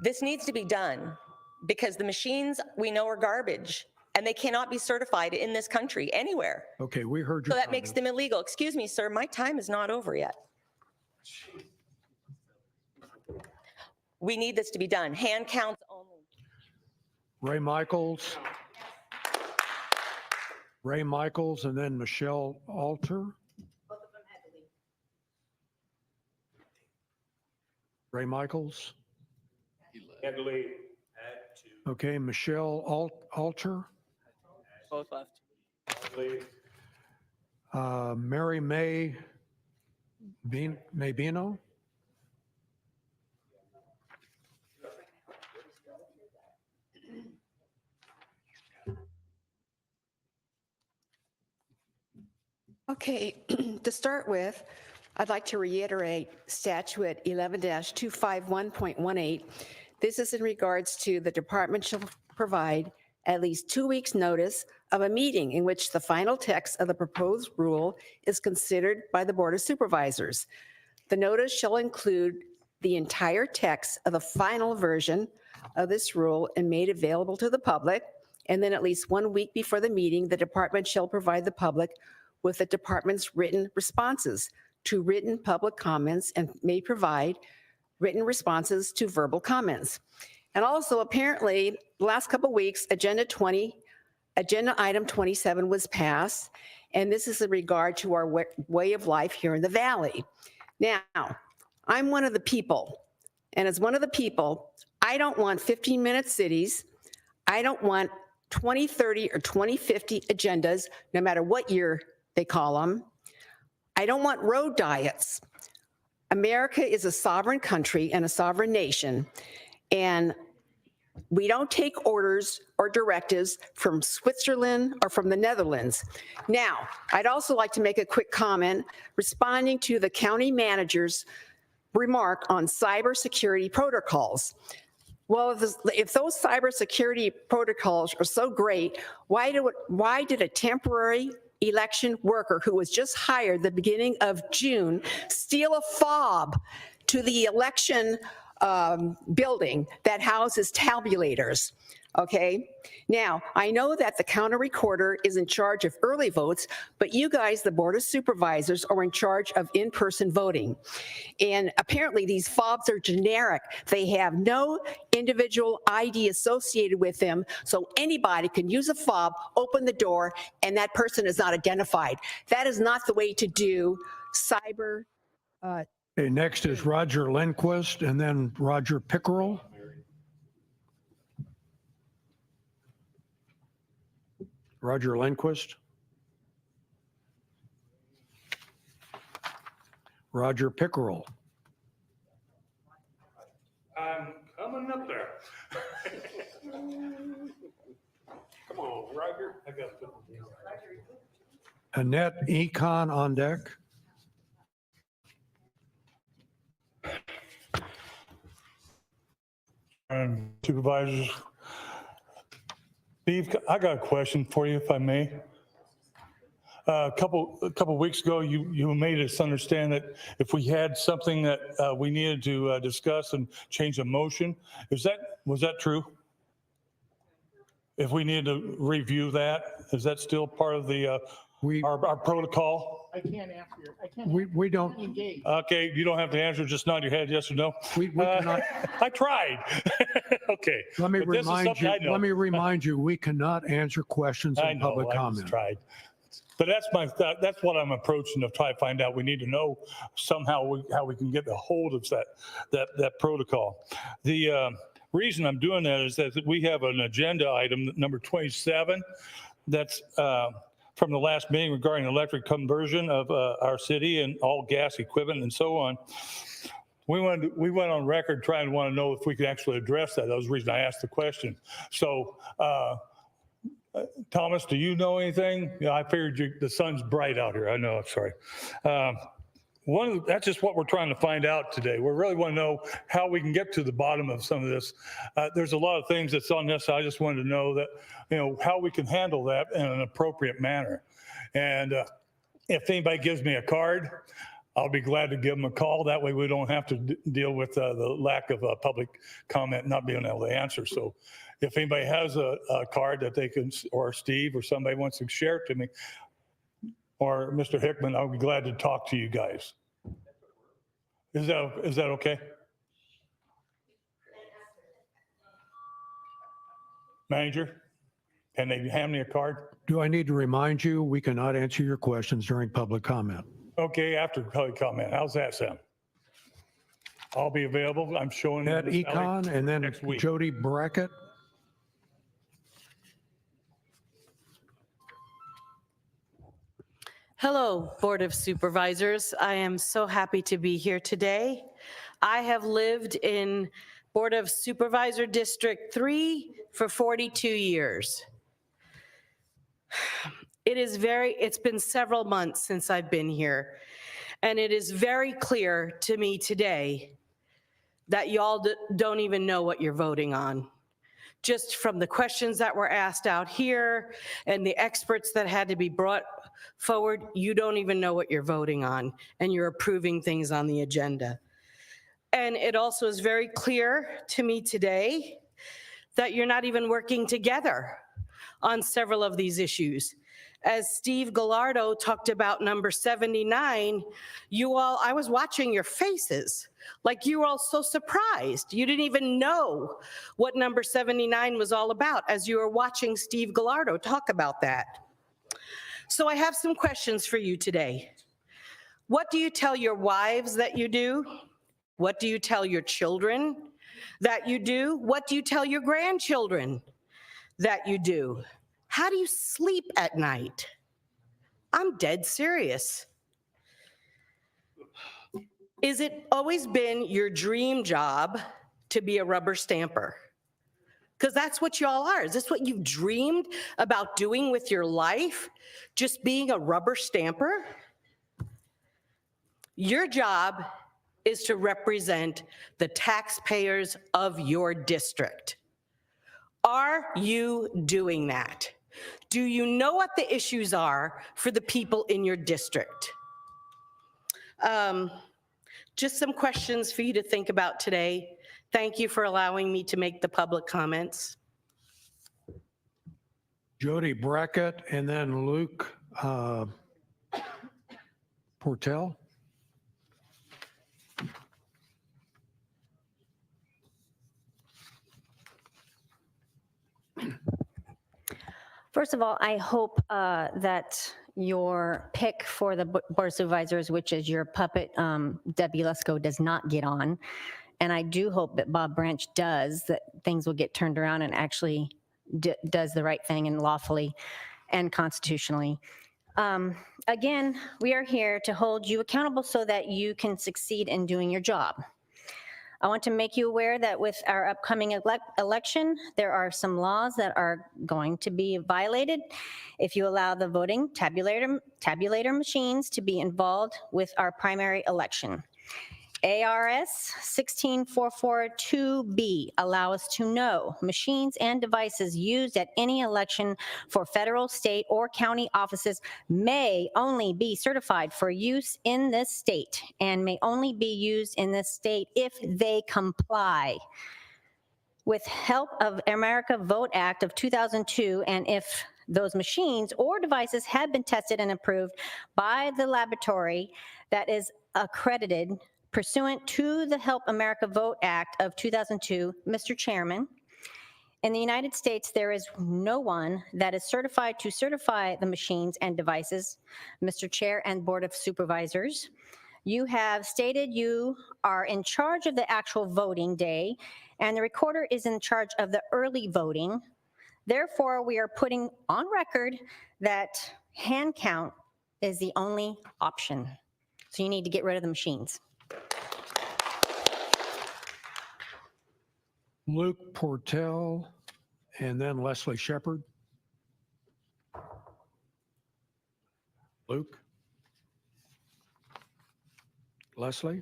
[SPEAKER 16] This needs to be done because the machines we know are garbage and they cannot be certified in this country anywhere.
[SPEAKER 3] Okay, we heard you.
[SPEAKER 16] So that makes them illegal. Excuse me, sir, my time is not over yet. We need this to be done. Hand counts only.
[SPEAKER 3] Ray Michaels, and then Michelle Alter. Ray Michaels.
[SPEAKER 10] Had to leave.
[SPEAKER 3] Okay, Michelle Alter.
[SPEAKER 7] Both left.
[SPEAKER 3] Mary May Bino.
[SPEAKER 17] Okay, to start with, I'd like to reiterate Statute 11-251.18. This is in regards to the department shall provide at least 2 weeks' notice of a meeting in which the final text of the proposed rule is considered by the Board of Supervisors. The notice shall include the entire text of the final version of this rule and made available to the public, and then at least 1 week before the meeting, the department shall provide the public with the department's written responses to written public comments and may provide written responses to verbal comments. And also, apparently, the last couple of weeks, agenda item 27 was passed, and this is in regard to our way of life here in the Valley. Now, I'm one of the people, and as one of the people, I don't want 15-minute cities. I don't want 2030 or 2050 agendas, no matter what year they call them. I don't want road diets. America is a sovereign country and a sovereign nation, and we don't take orders or directives from Switzerland or from the Netherlands. Now, I'd also like to make a quick comment responding to the county manager's remark on cybersecurity protocols. Well, if those cybersecurity protocols are so great, why did a temporary election worker who was just hired the beginning of June steal a fob to the election building that houses tabulators. Okay. Now, I know that the county recorder is in charge of early votes, but you guys, the Board of Supervisors, are in charge of in-person voting. And apparently these fobs are generic. They have no individual ID associated with them. So anybody can use a fob, open the door, and that person is not identified. That is not the way to do cyber.
[SPEAKER 3] Okay, next is Roger Lindquist and then Roger Pickerel. Roger Lindquist. Roger Pickerel.
[SPEAKER 1] I'm coming up there. Come on, Roger. I got it.
[SPEAKER 3] Annette Econ on deck.
[SPEAKER 1] And Supervisors. Steve, I got a question for you, if I may. A couple weeks ago, you made us understand that if we had something that we needed to discuss and change a motion, was that true? If we needed to review that, is that still part of the our protocol?
[SPEAKER 9] I can't answer your, I can't.
[SPEAKER 3] We don't.
[SPEAKER 9] Engage.
[SPEAKER 1] Okay, you don't have to answer, just nod your head yes or no.
[SPEAKER 3] We cannot.
[SPEAKER 1] I tried. Okay.
[SPEAKER 3] Let me
[SPEAKER 1] But this is
[SPEAKER 3] remind
[SPEAKER 1] something
[SPEAKER 3] you.
[SPEAKER 1] I know.
[SPEAKER 3] Let me remind you. We cannot answer questions
[SPEAKER 1] I
[SPEAKER 3] in
[SPEAKER 1] know,
[SPEAKER 3] public
[SPEAKER 1] I
[SPEAKER 3] comment.
[SPEAKER 1] just tried. But that's what I'm approaching to try to find out. We need to know somehow how we can get a hold of that protocol. The reason I'm doing that is that we have an agenda item, number 27, that's from the last meeting regarding electric conversion of our city and all gas equipment and so on. We went on record trying to want to know if we could actually address that. That was the reason I asked the question. So, Thomas, do you know anything? Yeah, I figured the sun's bright out here. I know, I'm sorry. That's just what we're trying to find out today. We really want to know how we can get to the bottom of some of this. There's a lot of things that's on this. I just wanted to know that, how we can handle that in an appropriate manner. And if anybody gives me a card, I'll be glad to give them a call. That way we don't have to deal with the lack of public comment, not being able to answer. So if anybody has a card that they can, or Steve or somebody wants to share it to me, or Mr. Hickman, I'll be glad to talk to you guys. Is that okay? Manager, can they hand me a card?
[SPEAKER 3] Do I need to remind you, we cannot answer your questions during public comment?
[SPEAKER 1] Okay, after public comment. How's that sound? I'll be available. I'm showing
[SPEAKER 3] Ed
[SPEAKER 1] this
[SPEAKER 3] Econ and then
[SPEAKER 1] next week.
[SPEAKER 3] Jody Brackett.
[SPEAKER 18] Hello, Board of Supervisors. I am so happy to be here today. I have lived in Board of Supervisor District 3 for 42 years. It's been several months since I've been here, and it is very clear to me today that y'all don't even know what you're voting on. Just from the questions that were asked out here and the experts that had to be brought forward, you don't even know what you're voting on, and you're approving things on the agenda. And it also is very clear to me today that you're not even working together on several of these issues. As Steve Gallardo talked about number 79, I was watching your faces, like you were all so surprised. You didn't even know what number 79 was all about as you were watching Steve Gallardo talk about that. So I have some questions for you today. What do you tell your wives that you do? What do you tell your children that you do? What do you tell your grandchildren that you do? How do you sleep at night? I'm dead serious. Is it always been your dream job to be a rubber stamper? Because that's what y'all are. Is this what you've dreamed about doing with your life? Just being a rubber stamper? Your job is to represent the taxpayers of your district. Are you doing that? Do you know what the issues are for the people in your district? Just some questions for you to think about today Thank you for allowing me to make the public comments.
[SPEAKER 3] Jody Brackett, and then Luke Portell.
[SPEAKER 5] First of all, I hope that your pick for the Board of Supervisors, which is your puppet, Debbie Lesko, does not get on. And I do hope that Bob Branch does, that things will get turned around and actually does the right thing and lawfully and constitutionally. Again, we are here to hold you accountable so that you can succeed in doing your job. I want to make you aware that with our upcoming election, there are some laws that are going to be violated if you allow the voting tabulator machines to be involved with our primary election. ARS 16442B allow us to know machines and devices used at any election for federal, state, or county offices may only be certified for use in this state and may only be used in this state if they comply with help of America Vote Act of 2002, and if those machines or devices have been tested and approved by the laboratory that is accredited pursuant to the Help America Vote Act of 2002, Mr. Chairman, in the United States, there is no one that is certified to certify the machines and devices, Mr. Chair and Board of Supervisors. You have stated you are in charge of the actual voting day, and the recorder is in charge of the early voting. Therefore, we are putting on record that hand count is the only option. So you need to get rid of the machines.
[SPEAKER 3] Luke Portell, and then Leslie Shepard. Luke? Leslie?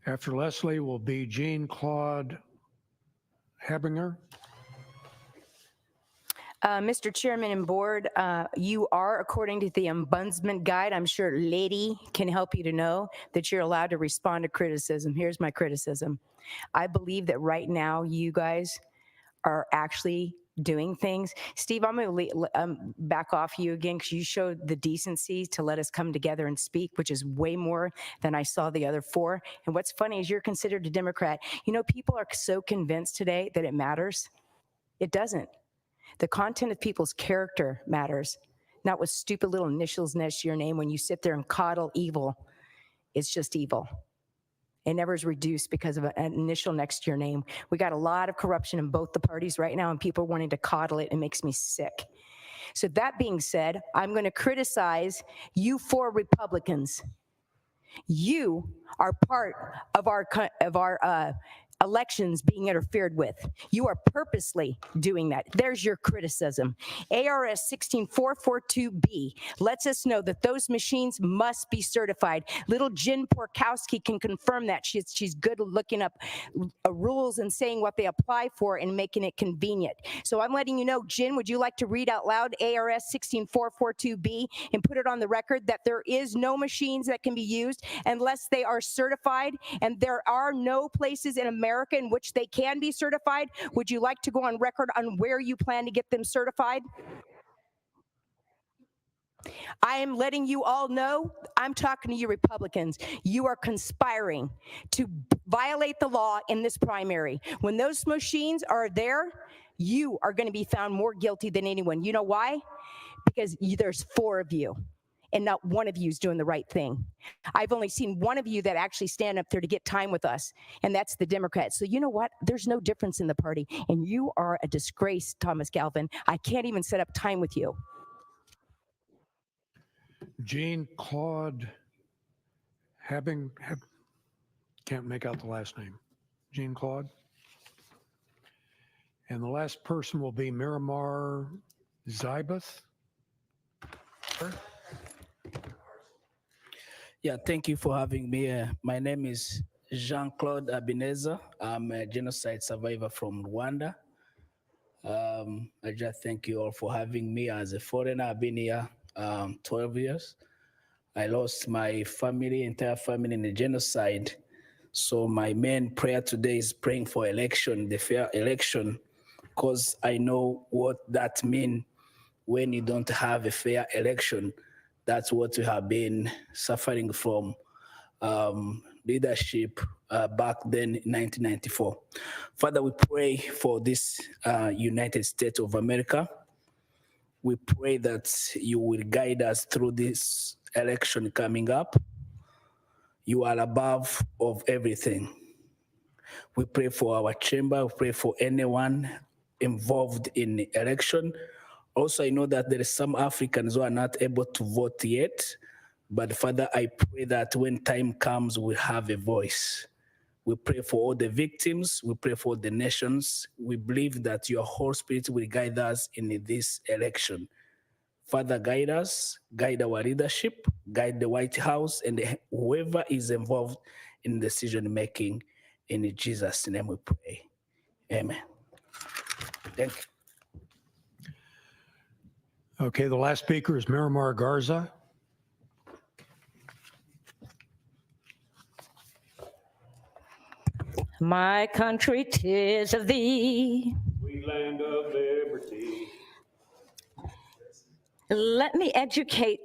[SPEAKER 3] After Leslie will be Jean-Claude Habinger.
[SPEAKER 8] Mr. Chairman and Board, you are, according to the Ombudsman Guide, I'm sure Lady can help you to know that you're allowed to respond to criticism. Here's my criticism. I believe that right now you guys are actually doing things. Steve, I'm going to back off you again because you showed the decency to let us come together and speak, which is way more than I saw the other four. And what's funny is you're considered a Democrat. You know, people are so convinced today that it matters. It doesn't. The content of people's character matters, not with stupid little initials next to your name. When you sit there and coddle evil, it's just evil. It never is reduced because of an initial next to your name. We got a lot of corruption in both the parties right now, and people wanting to coddle it. It makes me sick. So that being said, I'm going to criticize you four Republicans. You are part of our elections being interfered with. You are purposely doing that. There's your criticism. ARS 16442B lets us know that those machines must be certified. Little Jen Porkowski can confirm that. She's good at looking up rules and saying what they apply for and making it convenient. So I'm letting you know, Jen, would you like to read out loud ARS 16442B and put it on the record that there is no machines that can be used unless they are certified, and there are no places in America in which they can be certified? Would you like to go on record on where you plan to get them certified? I am letting you all know, I'm talking to you Republicans, you are conspiring to violate the law in this primary. When those machines are there, you are going to be found more guilty than anyone. You know why? Because there's four of you, and not one of you is doing the right thing. I've only seen one of you that actually stand up there to get time with us, and that's the Democrats. So you know what? There's no difference in the party, and you are a disgrace, Thomas Galvin. I can't even set up time with you.
[SPEAKER 3] Jean-Claude can't make out the last name. Jean-Claude. And the last person will be Miramar Zybuth.
[SPEAKER 19] Yeah, thank you for having me. My name is Jean-Claude Abineza. I'm a genocide survivor from Rwanda. I just thank you all for having me as a foreigner. I've been here 12 years. I lost my family, entire family in the genocide. So my main prayer today is praying for election, the fair election, because I know what that means when you don't have a fair election. That's what we have been suffering from leadership back then in 1994. Father, we pray for this United States of America. We pray that you will guide us through this election coming up. You are above of everything. We pray for our chamber. We pray for anyone involved in the election. Also, I know that there are some Africans who are not able to vote yet. But Father, I pray that when time comes, we'll have a voice. We pray for all the victims. We pray for the nations. We believe that your Holy Spirit will guide us in this election. Father, guide us, guide our leadership, guide the White House, and whoever is involved in decision-making. In Jesus' name we pray. Amen. Thank you.
[SPEAKER 3] Okay, the last speaker is Miramar Garza.
[SPEAKER 5] My country, 'tis of thee.
[SPEAKER 10] Sweet land of liberty.
[SPEAKER 5] Let me educate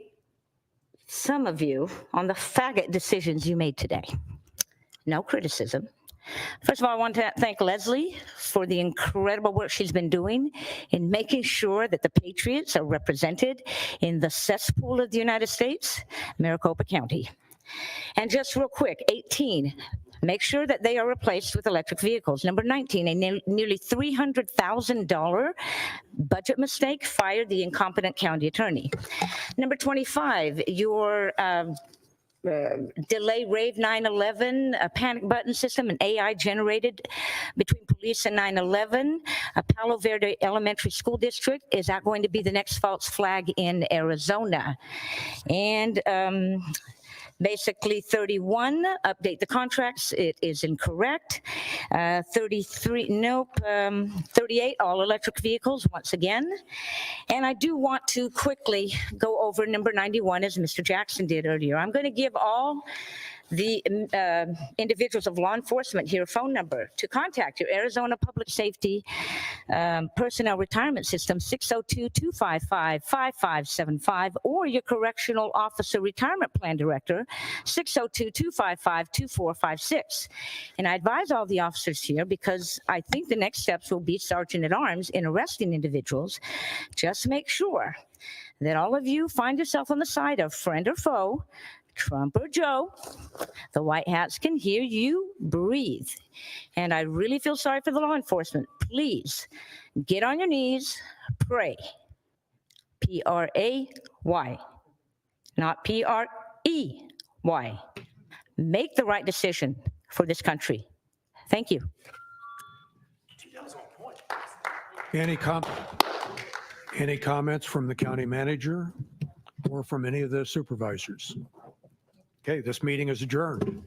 [SPEAKER 5] some of you on the faggot decisions you made today. No criticism. First of all, I want to thank Leslie for the incredible work she's been doing in making sure that the Patriots are represented in the cesspool of the United States, Maricopa County. And just real quick, 18, make sure that they are replaced with electric vehicles. Number 19, a nearly $300,000 budget mistake fired the incompetent county attorney. Number 25, your delay rave 911, a panic button system, an AI generated between police and 911. Palo Verde Elementary School District, is that going to be the next false flag in Arizona? And basically 31, update the contracts, it is incorrect. 33, nope. 38, all electric vehicles once again. And I do want to quickly go over number 91 as Mr. Jackson did earlier. I'm going to give all the individuals of law enforcement here a phone number to contact your Arizona Public Safety Personnel Retirement System, 602-255-5575, or your Correctional Officer Retirement Plan Director, 602-255-2456. And I advise all the officers here, because I think the next steps will be Sergeant at Arms in arresting individuals. Just make sure that all of you find yourself on the side of friend or foe, Trump or Joe. The white hats can hear you. Breathe. And I really feel sorry for the law enforcement. Please get on your knees, pray. P-R-A-Y, not P-R-E-Y. Make the right decision for this country. Thank you.
[SPEAKER 3] Any comments from the county manager or from any of the supervisors? Okay, this meeting is adjourned.